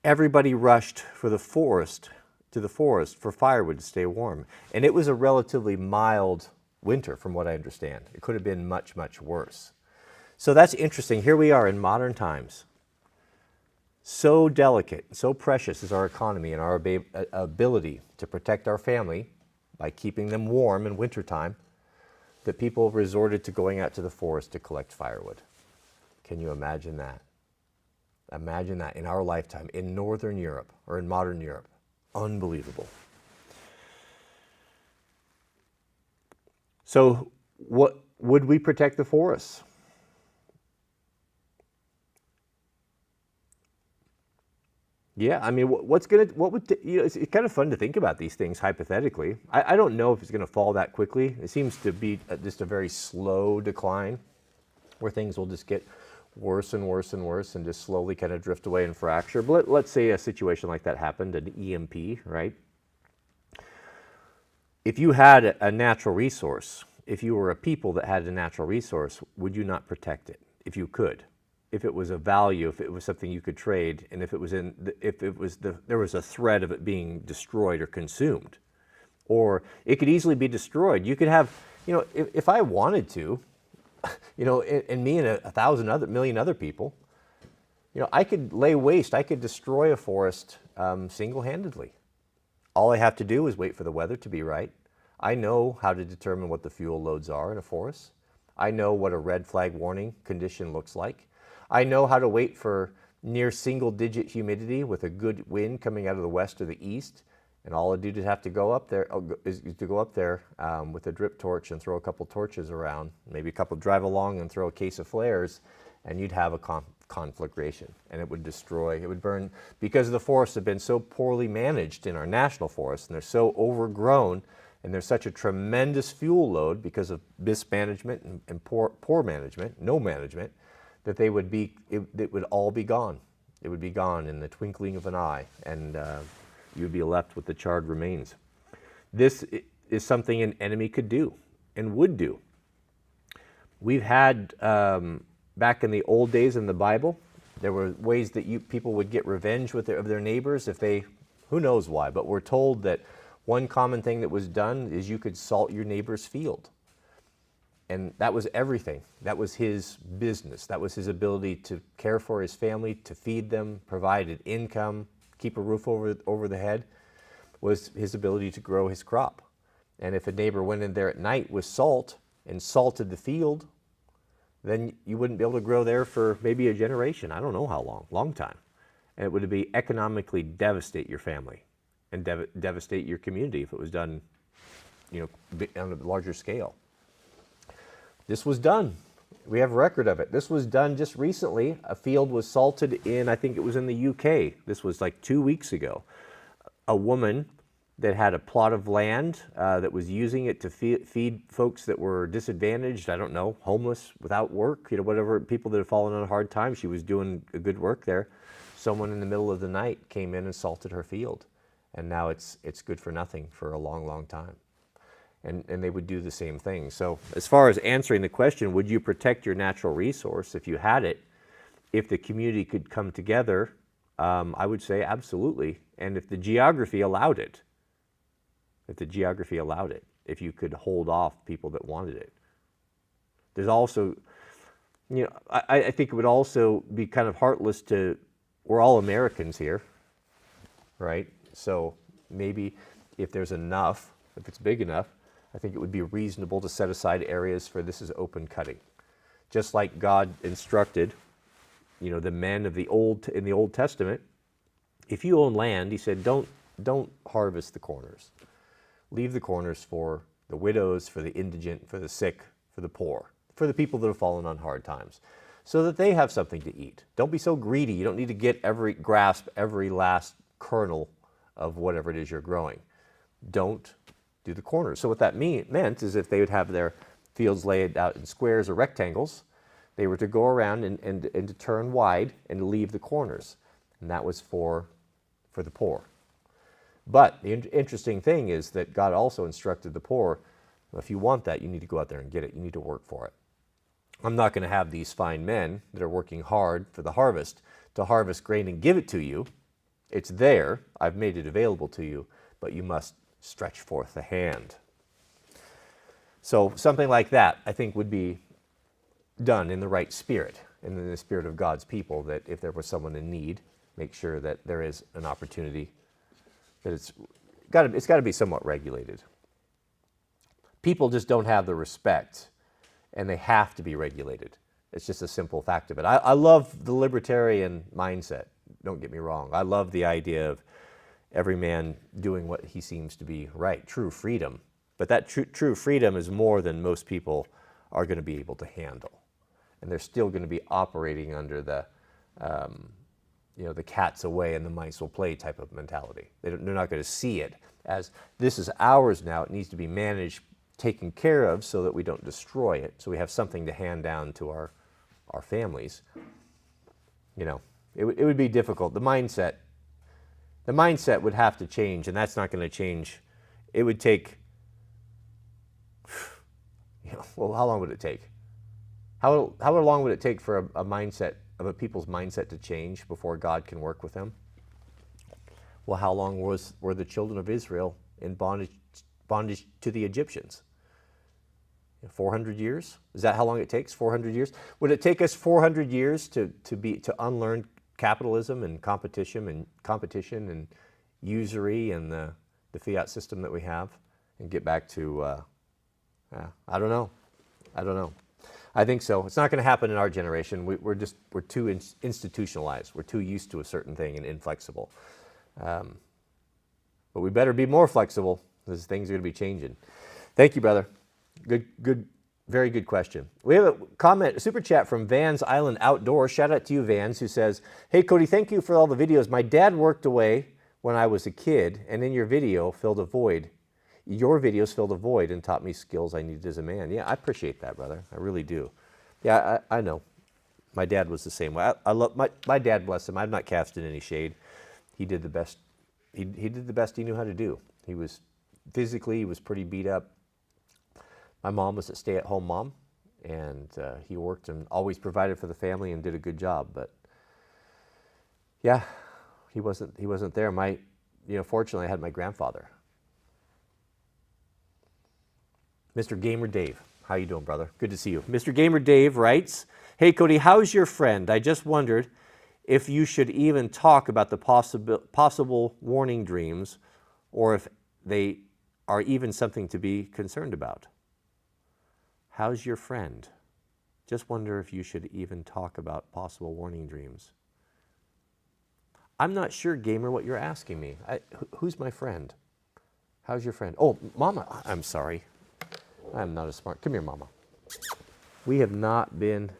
everybody rushed for the forest to the forest for firewood to stay warm. And it was a relatively mild winter from what I understand. It could have been much, much worse. So that's interesting. Here we are in modern times. So delicate, so precious is our economy and our ability to protect our family by keeping them warm in wintertime, that people resorted to going out to the forest to collect firewood. Can you imagine that? Imagine that in our lifetime, in Northern Europe or in modern Europe. Unbelievable. So what would we protect the forests? Yeah, I mean, it's kind of fun to think about these things hypothetically. I don't know if it's going to fall that quickly. It seems to be just a very slow decline where things will just get worse and worse and worse and just slowly kind of drift away and fracture. But let's say a situation like that happened, an EMP, right? If you had a natural resource, if you were a people that had a natural resource, would you not protect it if you could? If it was a value, if it was something you could trade, and if it was there was a threat of it being destroyed or consumed, or it could easily be destroyed. You could have, if I wanted to, and me and a million other people, I could lay waste, I could destroy a forest single-handedly. All I have to do is wait for the weather to be right. I know how to determine what the fuel loads are in a forest. I know what a red flag warning condition looks like. I know how to wait for near single-digit humidity with a good wind coming out of the west or the east, and all I do is have to go up there with a drip torch and throw a couple torches around, maybe drive along and throw a case of flares, and you'd have a conflagration, and it would burn, because the forests have been so poorly managed in our national forests, and they're so overgrown, and there's such a tremendous fuel load because of mismanagement and poor management, no management, that it would all be gone. It would be gone in the twinkling of an eye, and you'd be left with the charred remains. This is something an enemy could do and would do. We've had, back in the old days in the Bible, there were ways that people would get revenge of their neighbors if they, who knows why, but we're told that one common thing that was done is you could salt your neighbor's field. And that was everything. That was his business. That was his ability to care for his family, to feed them, provide an income, keep a roof over the head, was his ability to grow his crop. And if a neighbor went in there at night with salt and salted the field, then you wouldn't be able to grow there for maybe a generation. I don't know how long time. And it would be economically devastate your family and devastate your community if it was done, on a larger scale. This was done. We have record of it. This was done just recently. A field was salted I think it was in the UK. This was like 2 weeks ago. A woman that had a plot of land that was using it to feed folks that were disadvantaged, I don't know, homeless, without work, whatever, people that had fallen on a hard time. She was doing a good work there. Someone in the middle of the night came in and salted her field. And now it's good for nothing for a long, long time. And they would do the same thing. So as far as answering the question, would you protect your natural resource if you had it? If the community could come together, I would say absolutely. And if the geography allowed it, if you could hold off people that wanted it. There's also, I think it would also be kind of heartless we're all Americans here, right? So maybe if there's enough, if it's big enough, I think it would be reasonable to set aside areas for this is open cutting. Just like God instructed, the men in the Old Testament, if you own land, he said, don't harvest the corners. Leave the corners for the widows, for the indigent, for the sick, for the poor, for the people that have fallen on hard times, so that they have something to eat. Don't be so greedy. You don't need to grasp every last kernel of whatever it is you're growing. Don't do the corners. So what that meant is if they would have their fields laid out in squares or rectangles, they were to go around and to turn wide and leave the corners. And that was for the poor. But the interesting thing is that God also instructed the poor, if you want that, you need to go out there and get it. You need to work for it. I'm not going to have these fine men that are working hard for the harvest to harvest grain and give it to you. It's there. I've made it available to you. but you must stretch forth the hand. So something like that, I think, would be done in the right spirit, and in the spirit of God's people, that if there was someone in need, make sure that there is an opportunity, that it's got to be somewhat regulated. People just don't have the respect, and they have to be regulated. It's just a simple fact of it. I love the libertarian mindset, don't get me wrong. I love the idea of every man doing what he seems to be right, true freedom. But that true freedom is more than most people are going to be able to handle. And they're still going to be operating under the, the cat's away and the mice will play type of mentality. They're not going to see it as, this is ours now, it needs to be managed, taken care of, so that we don't destroy it, so we have something to hand down to our families. It would be difficult. The mindset would have to change, and that's not going to change. It would take, well, how long would it take? How long would it take for a people's mindset to change before God can work with them? Well, how long were the children of Israel in bondage to the Egyptians? 400 years? Is that how long it takes? 400 years? Would it take us 400 years to unlearn capitalism and competition and usury and the fiat system that we have, and get back to I don't know. I think so. It's not going to happen in our generation. We're too institutionalized. We're too used to a certain thing and inflexible. But we better be more flexible, because things are going to be changing. Thank you, brother. Good, very good question. We have a super chat from Vans Island Outdoor. Shout out to you, Vans, who says, "Hey, Cody, thank you for all the videos. My dad worked away when I was a kid, and in your video filled a void. Your videos filled a void and taught me skills I needed as a man." Yeah, I appreciate that, brother. I really do. Yeah, I know. My dad was the same way. I love my dad, bless him. I'm not casting any shade. He did the best. He did the best he knew how to do. He was pretty beat up. My mom was a stay-at-home mom, and he worked and always provided for the family and did a good job. But yeah, he wasn't there. Fortunately, I had my grandfather. Mr. Gamer Dave, how you doing, brother? Good to see you. Mr. Gamer Dave writes, "Hey, Cody, how's your friend? I just wondered if you should even talk about the possible warning dreams, or if they are even something to be concerned about." How's your friend? Just wonder if you should even talk about possible warning dreams. I'm not sure, Gamer, what you're asking me. Who's my friend? How's your friend? Oh, Mama, I'm sorry. I'm not as smart. Come here, Mama. We have not been,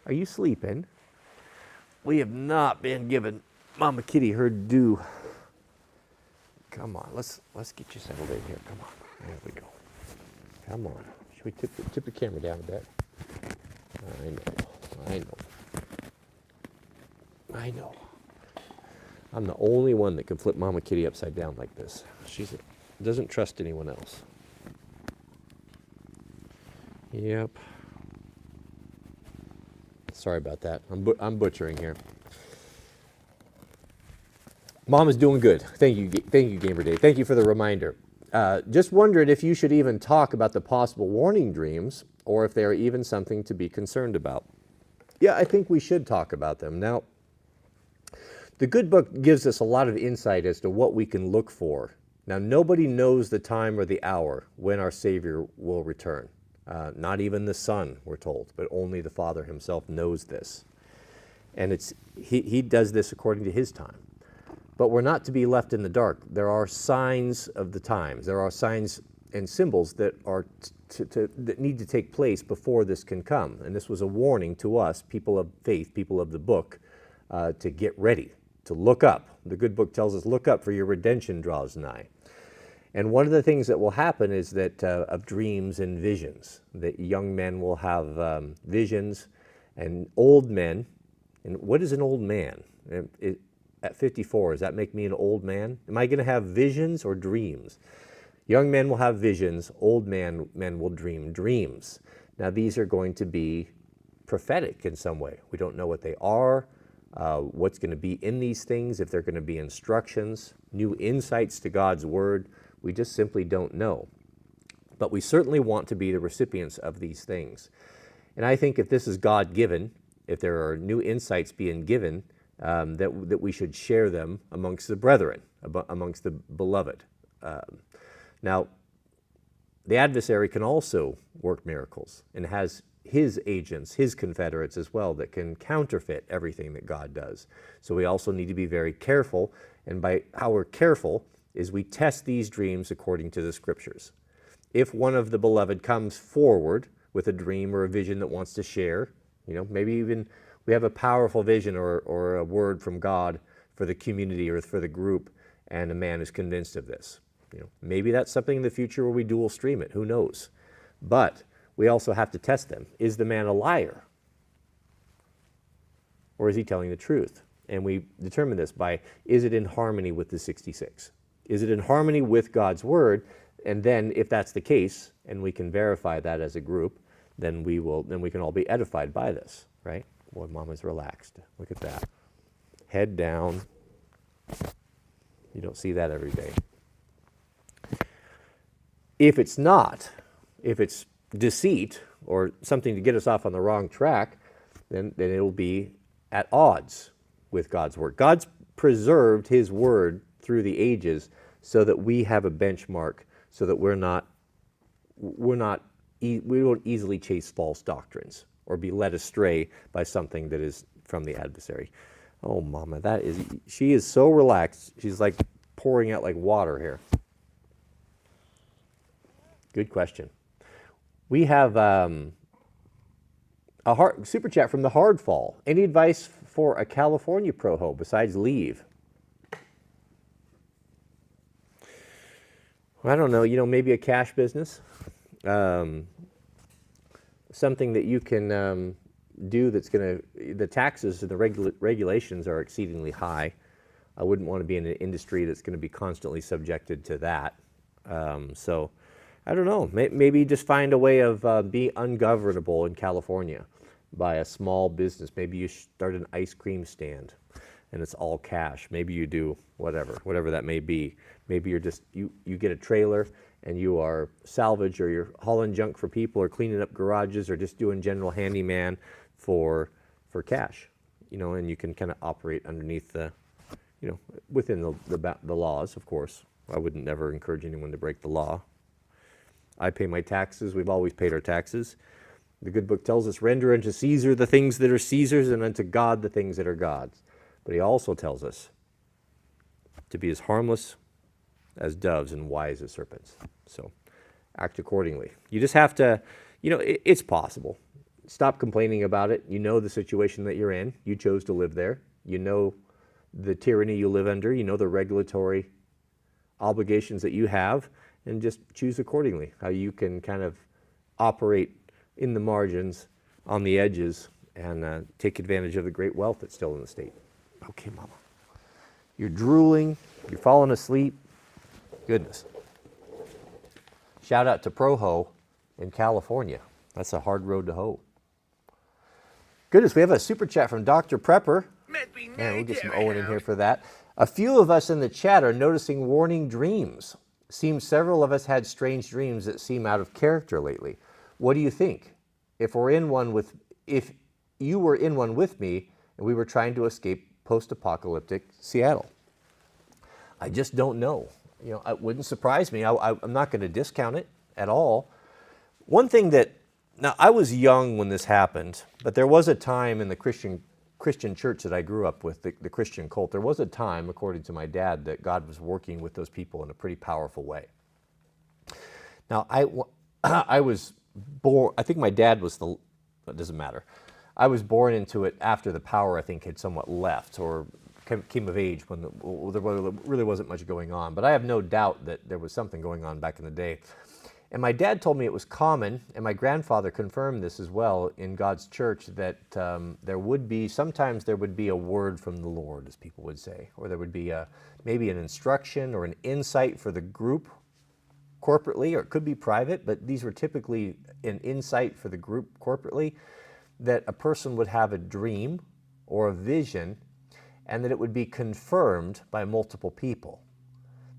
are you sleeping? We have not been giving Mama Kitty her due. Come on, let's get you settled in here. Come on, there we go. Come on. Should we tip the camera down a bit? I know. I'm the only one that can flip Mama Kitty upside down like this. She doesn't trust anyone else. Yep. Sorry about that. I'm butchering here. Mom is doing good. Thank you, Gamer Dave. Thank you for the reminder. Just wondered if you should even talk about the possible warning dreams, or if they are even something to be concerned about. Yeah, I think we should talk about them. Now, the good book gives us a lot of insight as to what we can look for. Now, nobody knows the time or the hour when our Savior will return. Not even the Son, we're told, but only the Father himself knows this. And he does this according to his time. But we're not to be left in the dark. There are signs of the times. There are signs and symbols that are that need to take place before this can come. And this was a warning to us, people of faith, people of the book, to get ready, to look up. The good book tells us, look up, for your redemption draws nigh. And one of the things that will happen is that of dreams and visions, that young men will have visions, and old men. And what is an old man? At 54, does that make me an old man? Am I going to have visions or dreams? Young men will have visions, old men will dream dreams. Now, these are going to be prophetic in some way. We don't know what they are. what's going to be in these things, if they're going to be instructions, new insights to God's Word. We just simply don't know. But we certainly want to be the recipients of these things. And I think if this is God-given, if there are new insights being given, that we should share them amongst the brethren, amongst the beloved. Now, the adversary can also work miracles and has his agents, his confederates as well, that can counterfeit everything that God does. So we also need to be very careful, and by how we're careful is we test these dreams according to the Scriptures. If one of the beloved comes forward with a dream or a vision that wants to share, maybe even we have a powerful vision or a word from God for the community or for the group, and a man is convinced of this. Maybe that's something in the future where we dual stream it, who knows? But we also have to test them. Is the man a liar? Or is he telling the truth? And we determine this by, is it in harmony with the 66? Is it in harmony with God's Word? And then if that's the case, and we can verify that as a group, then we can all be edified by this, right? Boy, Mama's relaxed. Look at that. Head down. You don't see that every day. If it's not, if it's deceit or something to get us off on the wrong track, then it'll be at odds with God's Word. God's preserved His Word through the ages so that we have a benchmark, so that we don't easily chase false doctrines or be led astray by something that is from the adversary. Oh, Mama, she is so relaxed. She's like pouring out like water here. Good question. We have a super chat from the Hardfall. Any advice for a California proho besides leave? Well, I don't know. Maybe a cash business. Something that you can do that's going to, the taxes and the regulations are exceedingly high. I wouldn't want to be in an industry that's going to be constantly subjected to that. So I don't know. Maybe just find a way of being ungovernable in California by a small business. Maybe you start an ice cream stand and it's all cash. Maybe you do whatever that may be. Maybe you're just, you get a trailer and you are salvage, or you're hauling junk for people, or cleaning up garages, or just doing general handyman for cash, and you can kind of operate underneath the, within the laws, of course. I wouldn't never encourage anyone to break the law. I pay my taxes. We've always paid our taxes. The good book tells us, render unto Caesar the things that are Caesar's, and unto God the things that are God's. But he also tells us to be as harmless as doves and wise as serpents. So act accordingly. You just have to, it's possible. Stop complaining about it. You know the situation that you're in. You chose to live there. You know the tyranny you live under. You know the regulatory obligations that you have, and just choose accordingly how you can kind of operate in the margins, on the edges, and take advantage of the great wealth that's still in the state. Okay, Mama. You're drooling. You're falling asleep. Goodness. Shout out to Proho in California. That's a hard road to hoe. Goodness, we have a super chat from Dr. Prepper. Man, we'll get some Owen in here for that. A few of us in the chat are noticing warning dreams. Seems several of us had strange dreams that seem out of character lately. What do you think? If you were in one with me and we were trying to escape post-apocalyptic Seattle. I just don't know. It wouldn't surprise me. I'm not going to discount it at all. One thing now I was young when this happened, but there was a time in the Christian church that I grew up with, the Christian cult. There was a time, according to my dad, that God was working with those people in a pretty powerful way. Now, I was born, I think my dad was it doesn't matter. I was born into it after the power, I think, had somewhat left, or came of age when there really wasn't much going on. But I have no doubt that there was something going on back in the day. And my dad told me it was common, and my grandfather confirmed this as well in God's church, that sometimes there would be a word from the Lord, as people would say, or there would be maybe an instruction or an insight for the group corporately, or it could be private, but these were typically an insight for the group corporately, that a person would have a dream or a vision, and that it would be confirmed by multiple people.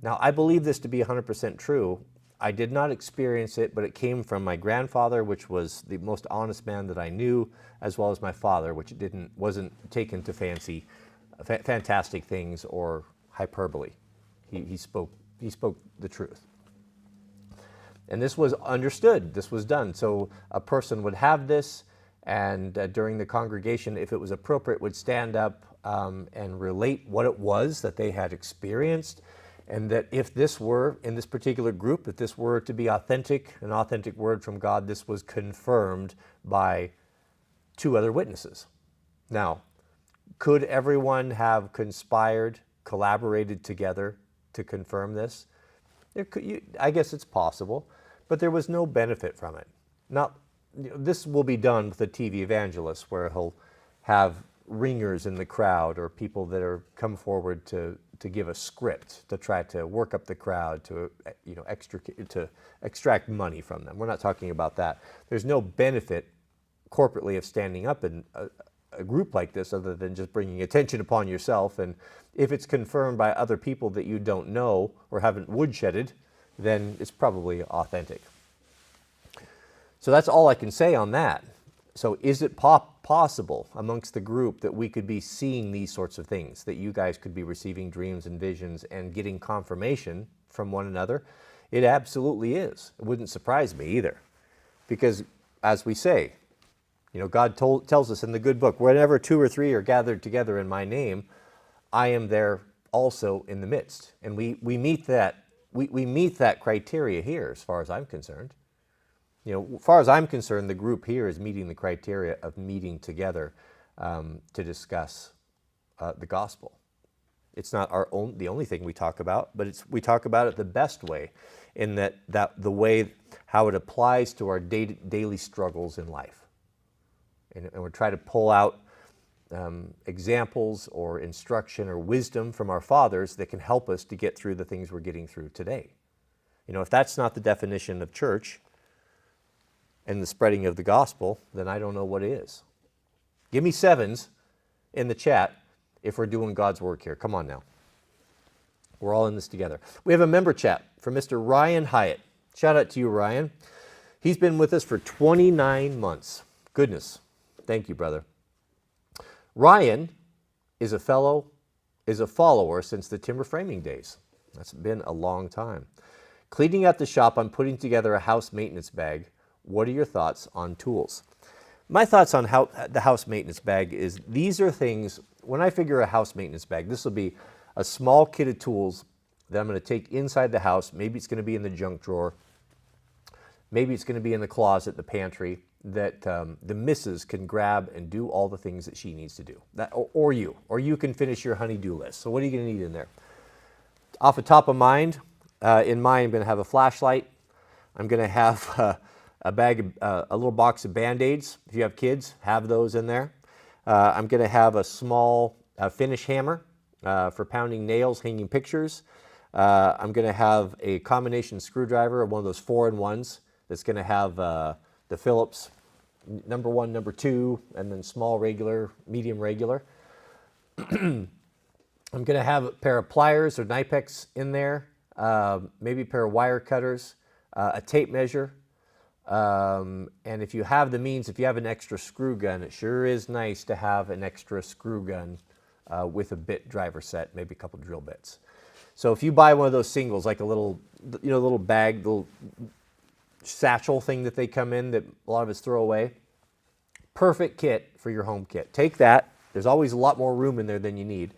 Now, I believe this to be 100% true. I did not experience it, but it came from my grandfather, which was the most honest man that I knew, as well as my father, which wasn't taken to fantastic things or hyperbole. He spoke the truth. And this was understood. This was done. So a person would have this, and during the congregation, if it was appropriate, would stand up and relate what it was that they had experienced, and that if this were, in this particular group, if this were to be authentic, an authentic word from God, this was confirmed by 2 other witnesses. Now, could everyone have conspired, collaborated together to confirm this? I guess it's possible, but there was no benefit from it. This will be done with a TV evangelist, where he'll have ringers in the crowd, or people that are come forward to give a script to try to work up the crowd to extract money from them. We're not talking about that. There's no benefit corporately of standing up in a group like this, other than just bringing attention upon yourself. And if it's confirmed by other people that you don't know or haven't woodshedded, then it's probably authentic. So that's all I can say on that. So is it possible amongst the group that we could be seeing these sorts of things, that you guys could be receiving dreams and visions and getting confirmation from one another? It absolutely is. It wouldn't surprise me either. Because as we say, God tells us in the good book, whenever 2 or 3 are gathered together in my name, I am there also in the midst. And we meet that. We meet that criteria here, as far as I'm concerned. As far as I'm concerned, the group here is meeting the criteria of meeting together to discuss the gospel. It's not the only thing we talk about, but we talk about it the best way, in that the way how it applies to our daily struggles in life. And we try to pull out examples or instruction or wisdom from our fathers that can help us to get through the things we're getting through today. If that's not the definition of church and the spreading of the gospel, then I don't know what is. Give me 7s in the chat if we're doing God's work here. Come on now. We're all in this together. We have a member chat from Mr. Ryan Hyatt. Shout out to you, Ryan. He's been with us for 29 months. Goodness. Thank you, brother. Ryan is a follower since the timber framing days. That's been a long time. Cleaning out the shop, I'm putting together a house maintenance bag. What are your thoughts on tools? My thoughts on the house maintenance bag is, these are things, when I figure a house maintenance bag, this will be a small kit of tools that I'm going to take inside the house. Maybe it's going to be in the junk drawer. Maybe it's going to be in the closet, the pantry, that the missus can grab and do all the things that she needs to do. Or you can finish your honey-do list. So what are you going to need in there? Off the top of mind, in mine, I'm going to have a flashlight. I'm going to have a little box of Band-Aids. If you have kids, have those in there. I'm going to have a small finish hammer for pounding nails, hanging pictures. I'm going to have a combination screwdriver, one of those 4-in-1s that's going to have the Phillips number 1, number 2, and then small regular, medium regular. I'm going to have a pair of pliers or Knipex in there, maybe a pair of wire cutters, a tape measure. And if you have the means, if you have an extra screw gun, it sure is nice to have an extra screw gun with a bit driver set, maybe a couple drill bits. So if you buy one of those singles, like a little bag, little satchel thing that they come in that a lot of us throw away, perfect kit for your home kit. Take that. There's always a lot more room in there than you need.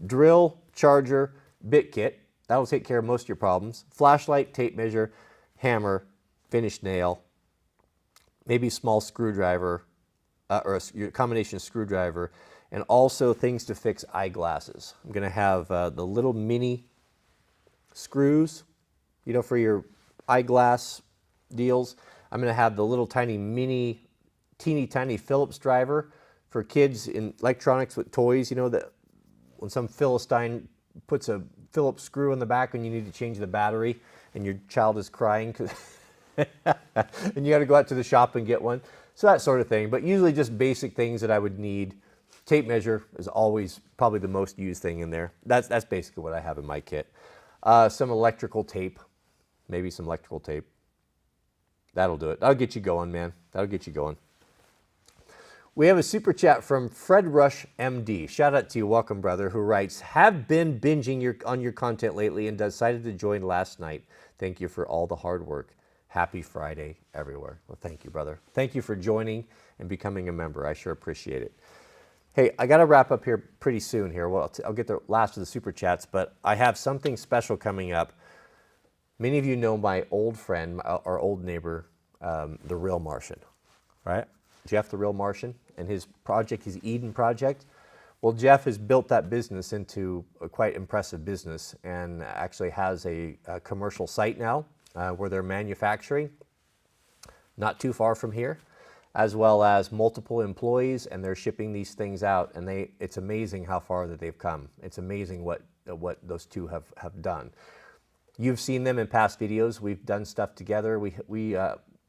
Drill, charger, bit kit. That'll take care of most of your problems. Flashlight, tape measure, hammer, finish nail, maybe a small screwdriver, or a combination screwdriver, and also things to fix eyeglasses. I'm going to have the little mini screws, for your eyeglass deals. I'm going to have the little tiny teeny tiny Phillips driver for kids in electronics with toys, that when some Philistine puts a Phillips screw in the back when you need to change the battery and your child is crying and you got to go out to the shop and get one. So that sort of thing, but usually just basic things that I would need Tape measure is always probably the most used thing in there. That's basically what I have in my kit. Some electrical tape, maybe some electrical tape. That'll do it. That'll get you going, man. That'll get you going. We have a super chat from Fred Rush MD. Shout out to you, welcome brother, who writes, have been binging on your content lately and decided to join last night. Thank you for all the hard work. Happy Friday everywhere. Well, thank you, brother. Thank you for joining and becoming a member. I sure appreciate it. Hey, I got to wrap up here pretty soon here. Well, I'll get the last of the super chats, but I have something special coming up. Many of you know my old friend, our old neighbor, the Real Martian, right? Jeff the Real Martian and his project, his Eden project. Well, Jeff has built that business into a quite impressive business and actually has a commercial site now where they're manufacturing, not too far from here, as well as multiple employees, and they're shipping these things out. And it's amazing how far that they've come. It's amazing what those two have done. You've seen them in past videos. We've done stuff together. We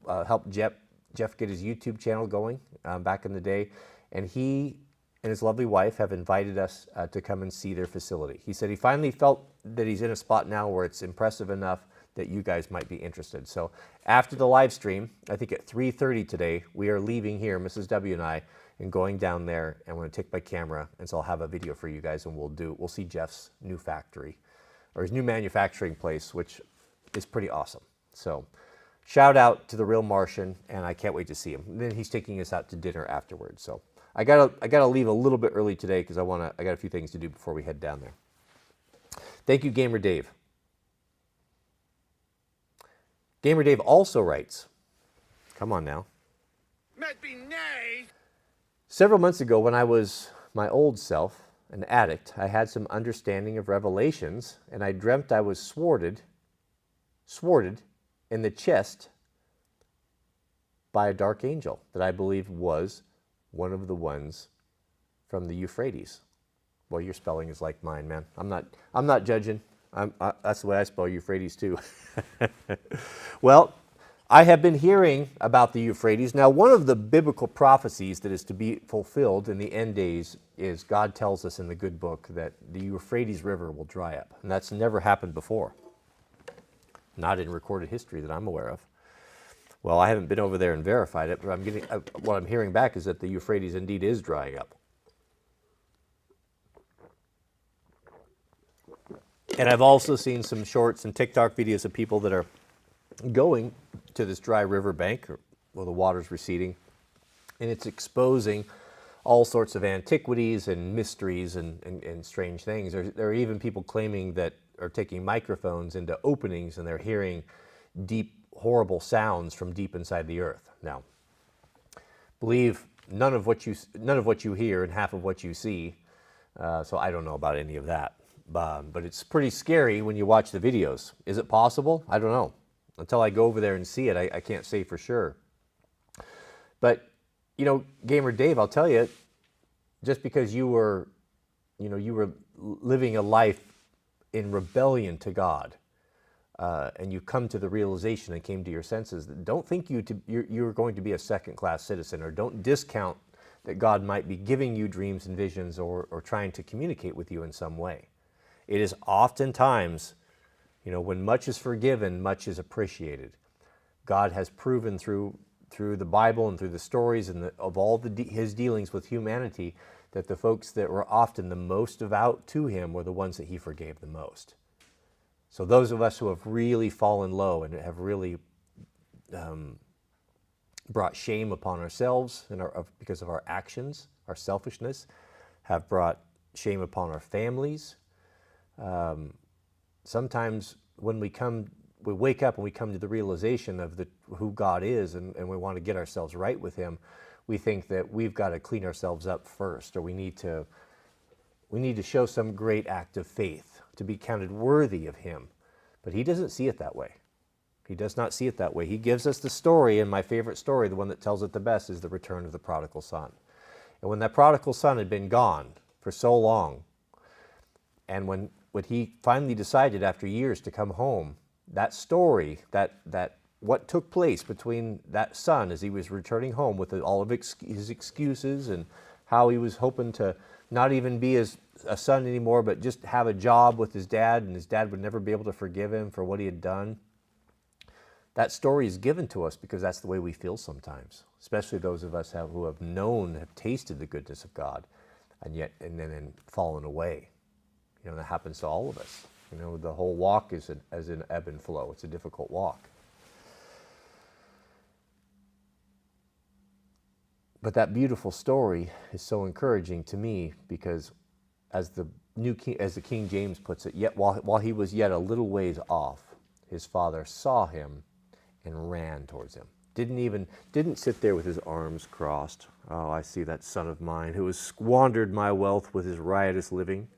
helped Jeff get his YouTube channel going back in the day, and he and his lovely wife have invited us to come and see their facility. He said he finally felt that he's in a spot now where it's impressive enough that you guys might be interested. So after the live stream, I think at 3:30 today, we are leaving here, Mrs. W and I, and going down there, and I'm going to take my camera, and so I'll have a video for you guys, and we'll see Jeff's new factory, or his new manufacturing place, which is pretty awesome. So shout out to the Real Martian, and I can't wait to see him. And then he's taking us out to dinner afterwards. So I gotta leave a little bit early today because I got a few things to do before we head down there. Thank you, Gamer Dave. Gamer Dave also writes, come on now. Must be nice. Several months ago, when I was my old self, an addict, I had some understanding of revelations, and I dreamt I was sworded in the chest by a dark angel that I believe was one of the ones from the Euphrates. Well, your spelling is like mine, man. I'm not judging. That's the way I spell Euphrates too. Well, I have been hearing about the Euphrates. Now, one of the biblical prophecies that is to be fulfilled in the end days is God tells us in the good book that the Euphrates River will dry up. And that's never happened before. Not in recorded history that I'm aware of. Well, I haven't been over there and verified it, but what I'm hearing back is that the Euphrates indeed is drying up. And I've also seen some shorts and TikTok videos of people that are going to this dry riverbank where the water's receding, and it's exposing all sorts of antiquities and mysteries and strange things. There are even people claiming that are taking microphones into openings and they're hearing deep, horrible sounds from deep inside the earth. Now, believe none of what you hear and half of what you see. So I don't know about any of that. But it's pretty scary when you watch the videos. Is it possible? I don't know. Until I go over there and see it, I can't say for sure. But, Gamer Dave, I'll tell you, just because you were living a life in rebellion to God, and you come to the realization and came to your senses, don't think you're going to be a second-class citizen, or don't discount that God might be giving you dreams and visions or trying to communicate with you in some way. It is oftentimes, when much is forgiven, much is appreciated. God has proven through the Bible and through the stories and of all his dealings with humanity that the folks that were often the most devout to him were the ones that he forgave the most. So those of us who have really fallen low and have really brought shame upon ourselves because of our actions, our selfishness, have brought shame upon our families. Sometimes when we wake up and we come to the realization of who God is and we want to get ourselves right with him, we think that we've got to clean ourselves up first, or we need to show some great act of faith to be counted worthy of him. But he doesn't see it that way. He does not see it that way. He gives us the story, and my favorite story, the one that tells it the best, is the return of the prodigal son. And when that prodigal son had been gone for so long, and when he finally decided after years to come home, that story, that what took place between that son as he was returning home with all of his excuses and how he was hoping to not even be a son anymore, but just have a job with his dad, and his dad would never be able to forgive him for what he had done. That story is given to us because that's the way we feel sometimes, especially those of us who have known, have tasted the goodness of God, and then fallen away. That happens to all of us. The whole walk is an ebb and flow. It's a difficult walk. But that beautiful story is so encouraging to me because, as the King James puts it, yet while he was yet a little ways off, his father saw him and ran towards him. Didn't sit there with his arms crossed. Oh, I see that son of mine who has squandered my wealth with his riotous living,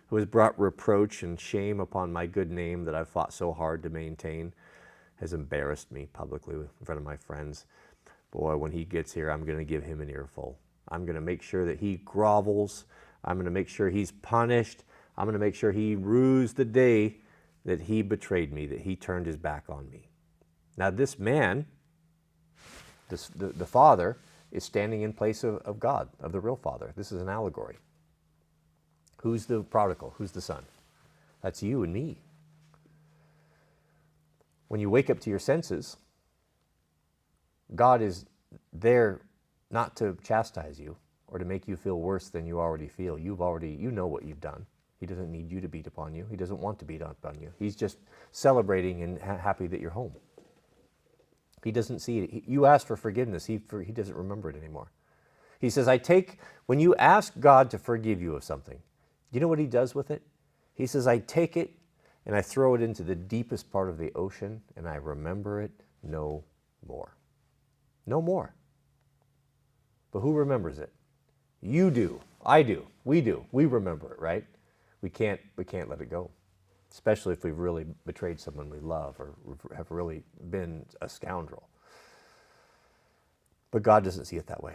who has brought reproach and shame upon my good name that I've fought so hard to maintain, has embarrassed me publicly in front of my friends. Boy, when he gets here, I'm going to give him an earful. I'm going to make sure that he grovels. I'm going to make sure he's punished. I'm going to make sure he rues the day that he betrayed me, that he turned his back on me. Now this man, the father, is standing in place of God, of the real father. This is an allegory. Who's the prodigal? Who's the son? That's you and me. When you wake up to your senses, God is there not to chastise you or to make you feel worse than you already feel. You know what you've done. He doesn't need you to beat upon you. He doesn't want to beat up on you. He's just celebrating and happy that you're home. He doesn't see it. You ask for forgiveness. He doesn't remember it anymore. He says, when you ask God to forgive you of something, you know what he does with it? He says, I take it and I throw it into the deepest part of the ocean and I remember it no more. No more. But who remembers it? You do. I do. We do. We remember it, right? We can't let it go. Especially if we've really betrayed someone we love or have really been a scoundrel. But God doesn't see it that way.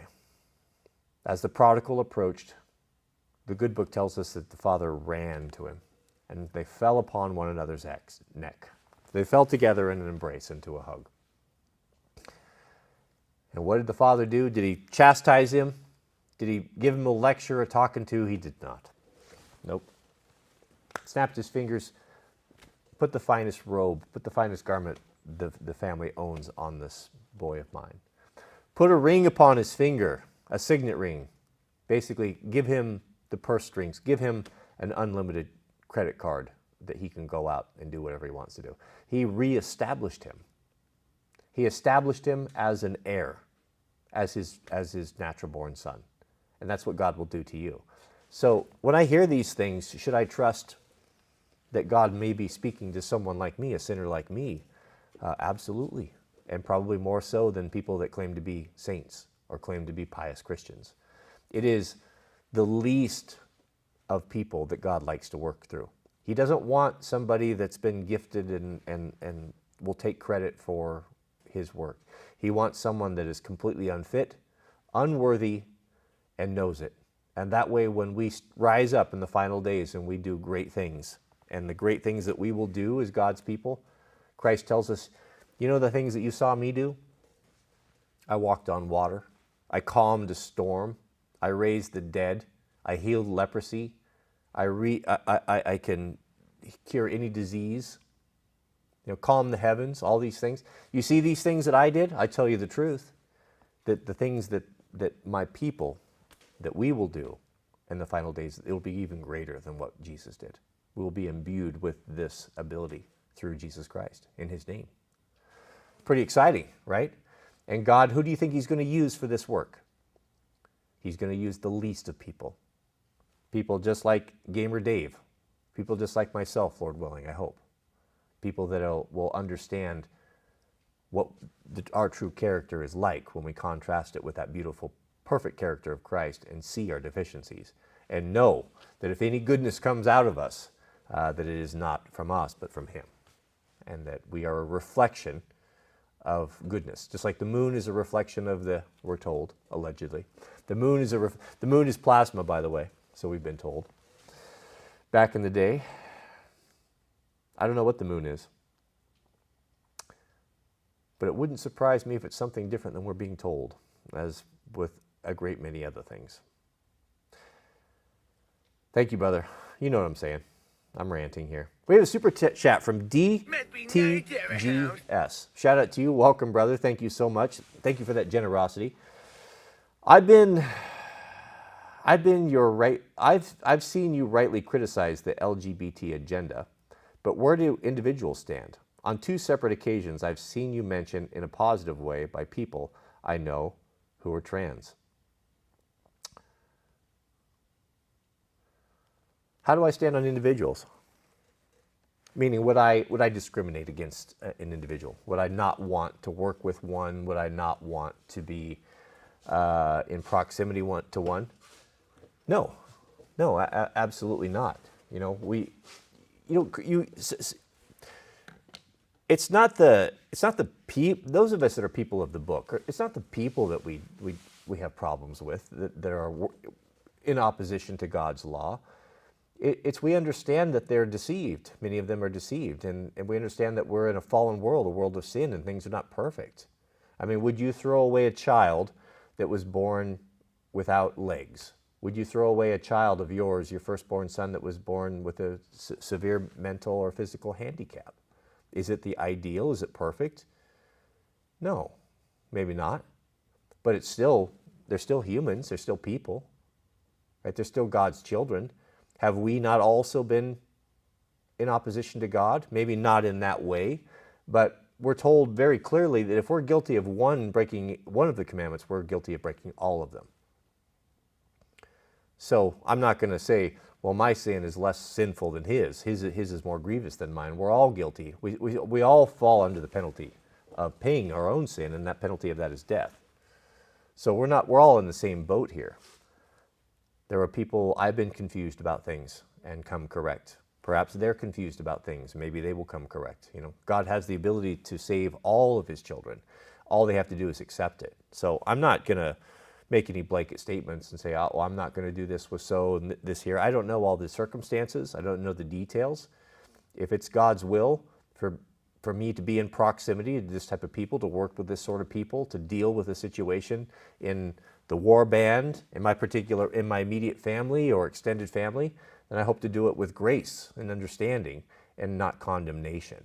As the prodigal approached, the good book tells us that the father ran to him and they fell upon one another's neck. They fell together in an embrace into a hug. And what did the father do? Did he chastise him? Did he give him a lecture, a talking to? He did not. Nope. Snapped his fingers, put the finest robe, put the finest garment the family owns on this boy of mine. Put a ring upon his finger, a signet ring. Basically, give him the purse strings. Give him an unlimited credit card that he can go out and do whatever he wants to do. He reestablished him. He established him as an heir, as his natural-born son. And that's what God will do to you. So when I hear these things, should I trust that God may be speaking to someone like me, a sinner like me? Absolutely. And probably more so than people that claim to be saints or claim to be pious Christians. It is the least of people that God likes to work through. He doesn't want somebody that's been gifted and will take credit for his work. He wants someone that is completely unfit, unworthy, and knows it. And that way, when we rise up in the final days and we do great things, and the great things that we will do as God's people, Christ tells us, you know the things that you saw me do? I walked on water. I calmed a storm. I raised the dead. I healed leprosy. I can cure any disease. Calm the heavens, all these things. You see these things that I did? I tell you the truth, that the things that my people, that we will do in the final days, it will be even greater than what Jesus did. We will be imbued with this ability through Jesus Christ in his name. Pretty exciting, right? And God, who do you think he's going to use for this work? He's going to use the least of people. People just like Gamer Dave. People just like myself, Lord willing, I hope. People that will understand what our true character is like when we contrast it with that beautiful, perfect character of Christ and see our deficiencies and know that if any goodness comes out of us, that it is not from us but from him, and that we are a reflection of goodness. Just like the moon is a reflection of we're told, allegedly. The moon is plasma, by the way, so we've been told. Back in the day, I don't know what the moon is, but it wouldn't surprise me if it's something different than we're being told, as with a great many other things. Thank you, brother. You know what I'm saying. I'm ranting here. We have a super chat from DTGS. Shout out to you. Welcome, brother. Thank you so much. Thank you for that generosity. I've seen you rightly criticize the LGBT agenda, but where do individuals stand? On 2 separate occasions, I've seen you mentioned in a positive way by people I know who are trans. How do I stand on individuals? Meaning, would I discriminate against an individual? Would I not want to work with one? Would I not want to be in proximity to one? No, absolutely not. It's not the those of us that are people of the book. It's not the people that we have problems with that are in opposition to God's law. It's we understand that they're deceived. Many of them are deceived, and we understand that we're in a fallen world, a world of sin, and things are not perfect. I mean, would you throw away a child that was born without legs? Would you throw away a child of yours, your firstborn son, that was born with a severe mental or physical handicap? Is it the ideal? Is it perfect? No, maybe not. But they're still humans. They're still people, right? They're still God's children. Have we not also been in opposition to God? Maybe not in that way, but we're told very clearly that if we're guilty of breaking one of the commandments, we're guilty of breaking all of them. So I'm not going to say, well, my sin is less sinful than his. His is more grievous than mine. We're all guilty. We all fall under the penalty of paying our own sin, and that penalty of that is death. So we're all in the same boat here. There are people, I've been confused about things and come correct. Perhaps they're confused about things. Maybe they will come correct. God has the ability to save all of his children. All they have to do is accept it. So I'm not going to make any blanket statements and say, oh, I'm not going to do this with so and this here. I don't know all the circumstances. I don't know the details. If it's God's will for me to be in proximity to this type of people, to work with this sort of people, to deal with a situation in the war band, in my immediate family or extended family, then I hope to do it with grace and understanding and not condemnation.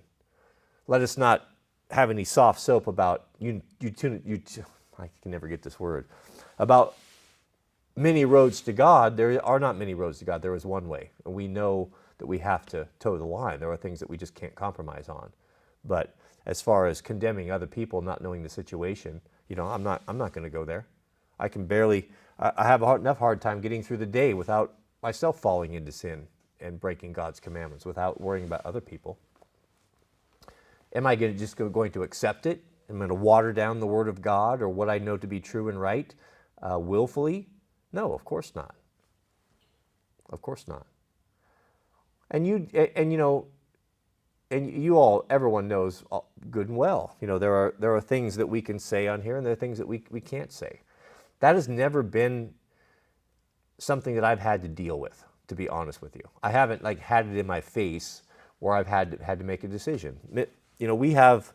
Let us not have any soft soap about I can never get this word, about many roads to God. There are not many roads to God. There is one way, and we know that we have to toe the line. There are things that we just can't compromise on. But as far as condemning other people, not knowing the situation, I'm not going to go there. I have enough hard time getting through the day without myself falling into sin and breaking God's commandments, without worrying about other people. Am I just going to accept it? Am I going to water down the Word of God or what I know to be true and right willfully? No, of course not. Of course not. And everyone knows good and well. There are things that we can say on here, and there are things that we can't say. That has never been something that I've had to deal with, to be honest with you. I haven't had it in my face where I've had to make a decision. We have,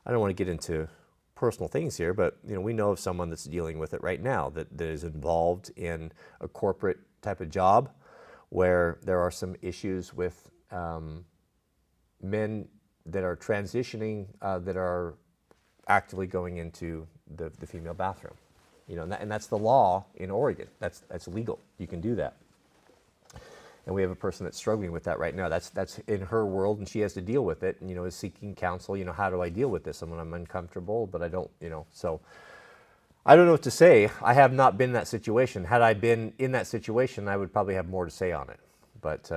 I don't want to get into personal things here, but we know of someone that's dealing with it right now that is involved in a corporate type of job where there are some issues with men that are transitioning that are actively going into the female bathroom. And that's the law in Oregon. That's legal. You can do that. And we have a person that's struggling with that right now. That's in her world, and she has to deal with it, and is seeking counsel. How do I deal with this? I'm uncomfortable, but I don't, so I don't know what to say. I have not been in that situation. Had I been in that situation, I would probably have more to say on it. But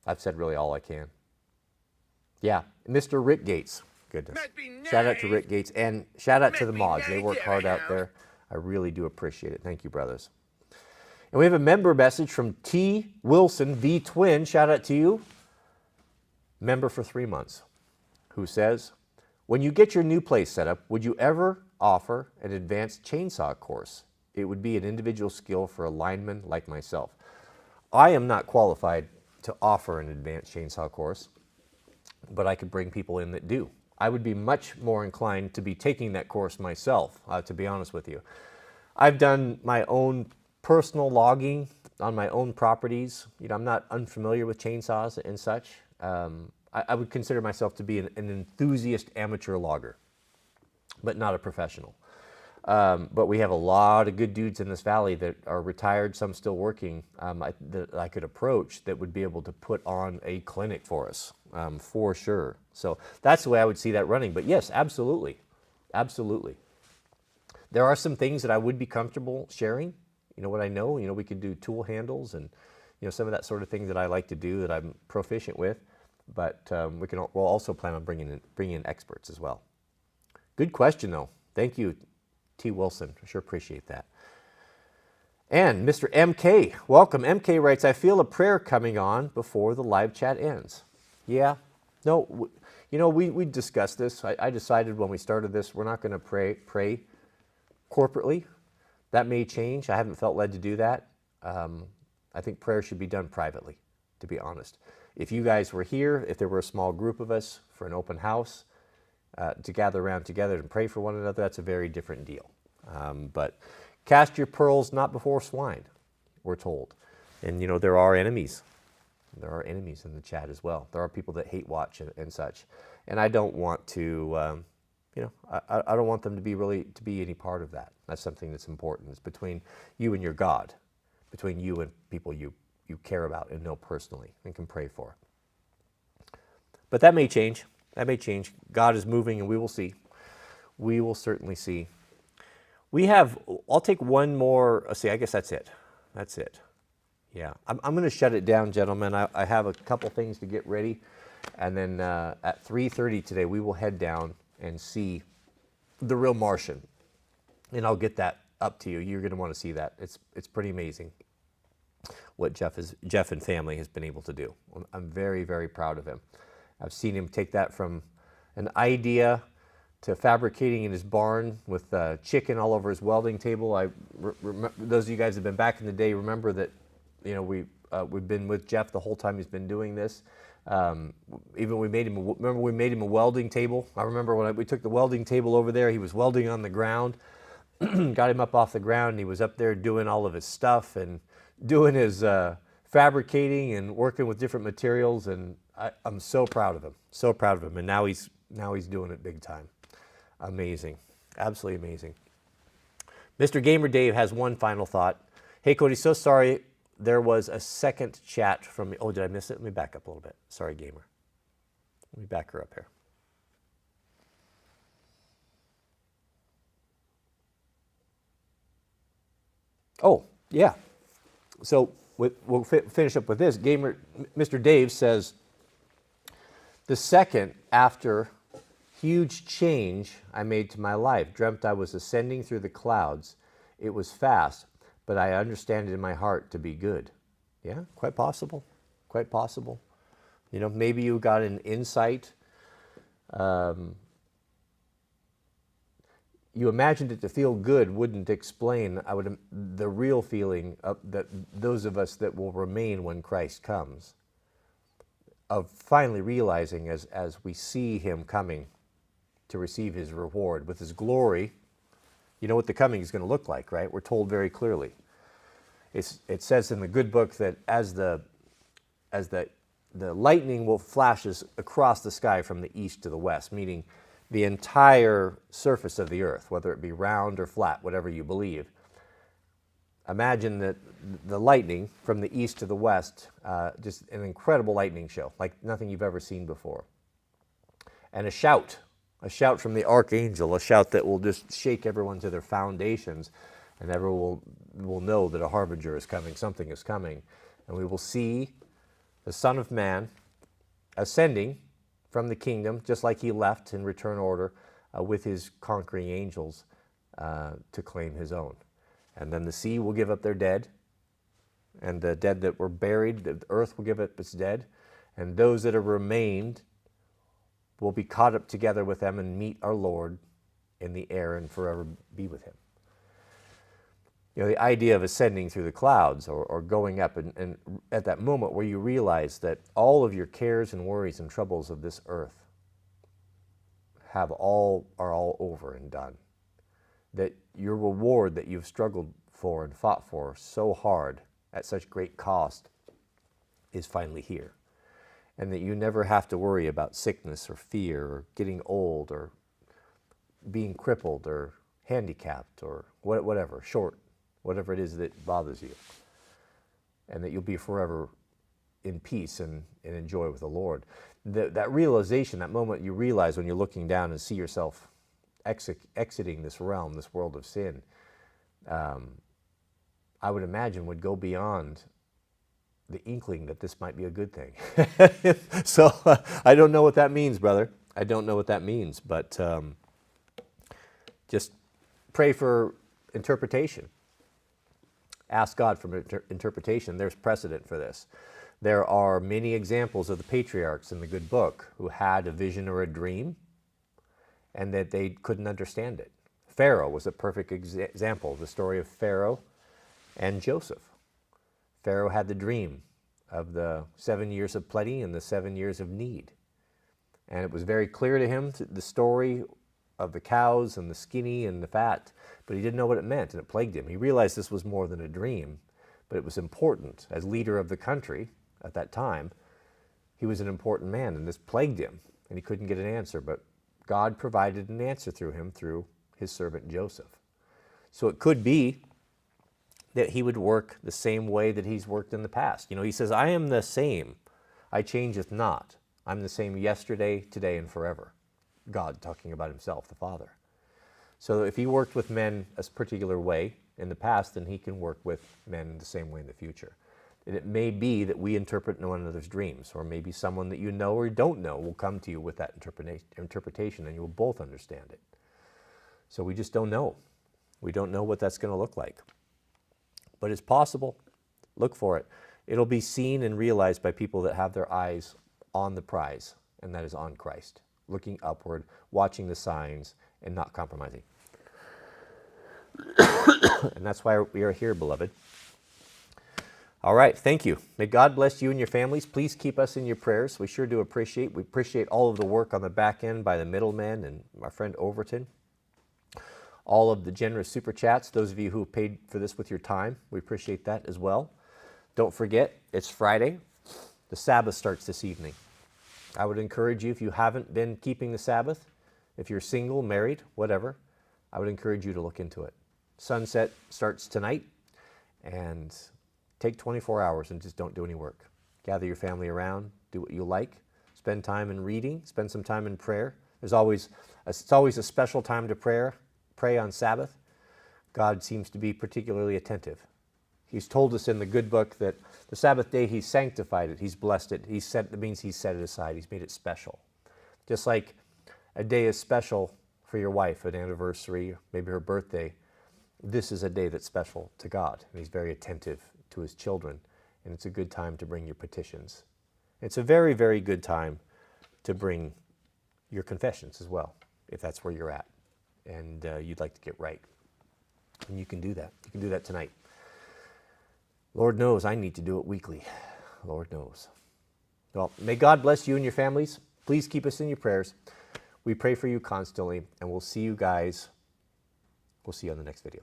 I've said really all I can. Yeah, Mr. Rick Gates. Goodness. Shout out to Rick Gates, and shout out to the mods. They work hard out there. I really do appreciate it. Thank you, brothers. And we have a member message from T. Wilson, V Twin. Shout out to you. Member for 3 months, who says, when you get your new place set up, would you ever offer an advanced chainsaw course? It would be an individual skill for a lineman like myself. I am not qualified to offer an advanced chainsaw course, but I could bring people in that do. I would be much more inclined to be taking that course myself, to be honest with you. I've done my own personal logging on my own properties, I'm not unfamiliar with chainsaws and such. I would consider myself to be an enthusiast amateur logger, but not a professional. But we have a lot of good dudes in this valley that are retired, some still working, that I could approach that would be able to put on a clinic for us, for sure. So that's the way I would see that running. But yes, absolutely. Absolutely. There are some things that I would be comfortable sharing. What I know, we could do tool handles and, some of that sort of thing that I like to do that I'm proficient with. But we'll also plan on bringing in experts as well. Good question, though. Thank you, T. Wilson. I sure appreciate that. And Mr. MK, welcome. MK writes, I feel a prayer coming on before the live chat ends. Yeah. No, we discussed this. I decided when we started this, we're not going to pray corporately. That may change. I haven't felt led to do that. I think prayer should be done privately, to be honest. If you guys were here, if there were a small group of us for an open house to gather around together and pray for one another, that's a very different deal. But cast your pearls not before swine, we're told. And, there are enemies. There are enemies in the chat as well. There are people that hate watch and such. And I don't want to... I don't want them to be any part of that. That's something that's important. It's between you and your God, between you and people you care about and know personally and can pray for. But that may change. That may change. God is moving, and we will see. We will certainly see. I'll take one more. I guess that's it. That's it. Yeah. I'm going to shut it down, gentlemen. I have a couple things to get ready. And then at 3:30 today, we will head down and see The Real Martian. And I'll get that up to you. You're going to want to see that. It's pretty amazing what Jeff and family has been able to do. I'm very, very proud of him. I've seen him take that from an idea to fabricating in his barn with chicken all over his welding table. Those of you guys that have been back in the day remember that we've been with Jeff the whole time he's been doing this. Even we made him a welding table. I remember when we took the welding table over there, he was welding on the ground, got him up off the ground, and he was up there doing all of his stuff and doing his fabricating and working with different materials, and I'm so proud of him. And now he's doing it big time. Amazing. Absolutely amazing. Mr. Gamer Dave has one final thought. Hey, Cody, so sorry. There was a second chat from me. Oh, did I miss it? Let me back up a little bit. Sorry, Gamer. Let me back her up here. Oh, yeah. So we'll finish up with this. Gamer, Mr. Dave says, the second after huge change I made to my life, dreamt I was ascending through the clouds. It was fast, but I understand it in my heart to be good. Yeah, quite possible. Quite possible. Maybe you got an insight. You imagined it to feel good wouldn't explain the real feeling that those of us that will remain when Christ comes, of finally realizing as we see him coming to receive his reward with his glory. You know what the coming is going to look like, right? We're told very clearly. It says in the good book that as the lightning will flashes across the sky from the east to the west, meaning the entire surface of the earth, whether it be round or flat, whatever you believe. Imagine that the lightning from the east to the west, just an incredible lightning show, like nothing you've ever seen before. And a shout from the archangel, a shout that will just shake everyone to their foundations, and everyone will know that a harbinger is coming, something is coming. And we will see the Son of Man ascending from the kingdom, just like he left in return order with his conquering angels to claim his own. And then the sea will give up their dead, and the dead that were buried, the earth will give up its dead, and those that have remained will be caught up together with them and meet our Lord in the air and forever be with him. The idea of ascending through the clouds or going up and at that moment where you realize that all of your cares and worries and troubles of this earth are all over and done. That your reward that you've struggled for and fought for so hard at such great cost is finally here. And that you never have to worry about sickness or fear or getting old or being crippled or handicapped or whatever, short, whatever it is that bothers you. And that you'll be forever in peace and in joy with the Lord. That realization, that moment you realize when you're looking down and see yourself exiting this realm, this world of sin, I would imagine would go beyond the inkling that this might be a good thing. So I don't know what that means, brother. I don't know what that means, but just pray for interpretation. Ask God for interpretation. There's precedent for this. There are many examples of the patriarchs in the good book who had a vision or a dream and that they couldn't understand it. Pharaoh was a perfect example, the story of Pharaoh and Joseph. Pharaoh had the dream of the 7 years of plenty and the 7 years of need. And it was very clear to him, the story of the cows and the skinny and the fat, but he didn't know what it meant, and it plagued him. He realized this was more than a dream, but it was important. As leader of the country at that time, he was an important man, and this plagued him, and he couldn't get an answer, but God provided an answer through him, through his servant Joseph. So it could be that he would work the same way that he's worked in the past. You know, he says, I am the same, I changeth not. I'm the same yesterday, today, and forever. God talking about himself, the Father. So if he worked with men a particular way in the past, then he can work with men the same way in the future. And it may be that we interpret one another's dreams, or maybe someone that you know or don't know will come to you with that interpretation, and you will both understand it. So we just don't know. We don't know what that's going to look like. But it's possible. Look for it. It'll be seen and realized by people that have their eyes on the prize, and that is on Christ, looking upward, watching the signs, and not compromising. And that's why we are here, beloved. All right, thank you. May God bless you and your families. Please keep us in your prayers. We sure do appreciate. We appreciate all of the work on the back end by the middlemen and my friend Overton. All of the generous super chats, those of you who paid for this with your time, we appreciate that as well. Don't forget, it's Friday. The Sabbath starts this evening. I would encourage you, if you haven't been keeping the Sabbath, if you're single, married, whatever, I would encourage you to look into it. Sunset starts tonight, and take 24 hours and just don't do any work. Gather your family around, do what you like, spend time in reading, spend some time in prayer. It's always a special time to pray on Sabbath. God seems to be particularly attentive. He's told us in the good book that the Sabbath day, he's sanctified it, he's blessed it. That means he's set it aside, he's made it special. Just like a day is special for your wife, an anniversary, maybe her birthday, this is a day that's special to God, and he's very attentive to his children, and it's a good time to bring your petitions. It's a very, very good time to bring your confessions as well, if that's where you're at, and you'd like to get right. And you can do that. You can do that tonight. Lord knows I need to do it weekly. Lord knows. Well, may God bless you and your families. Please keep us in your prayers. We pray for you constantly, and we'll see you guys. We'll see you on the next video.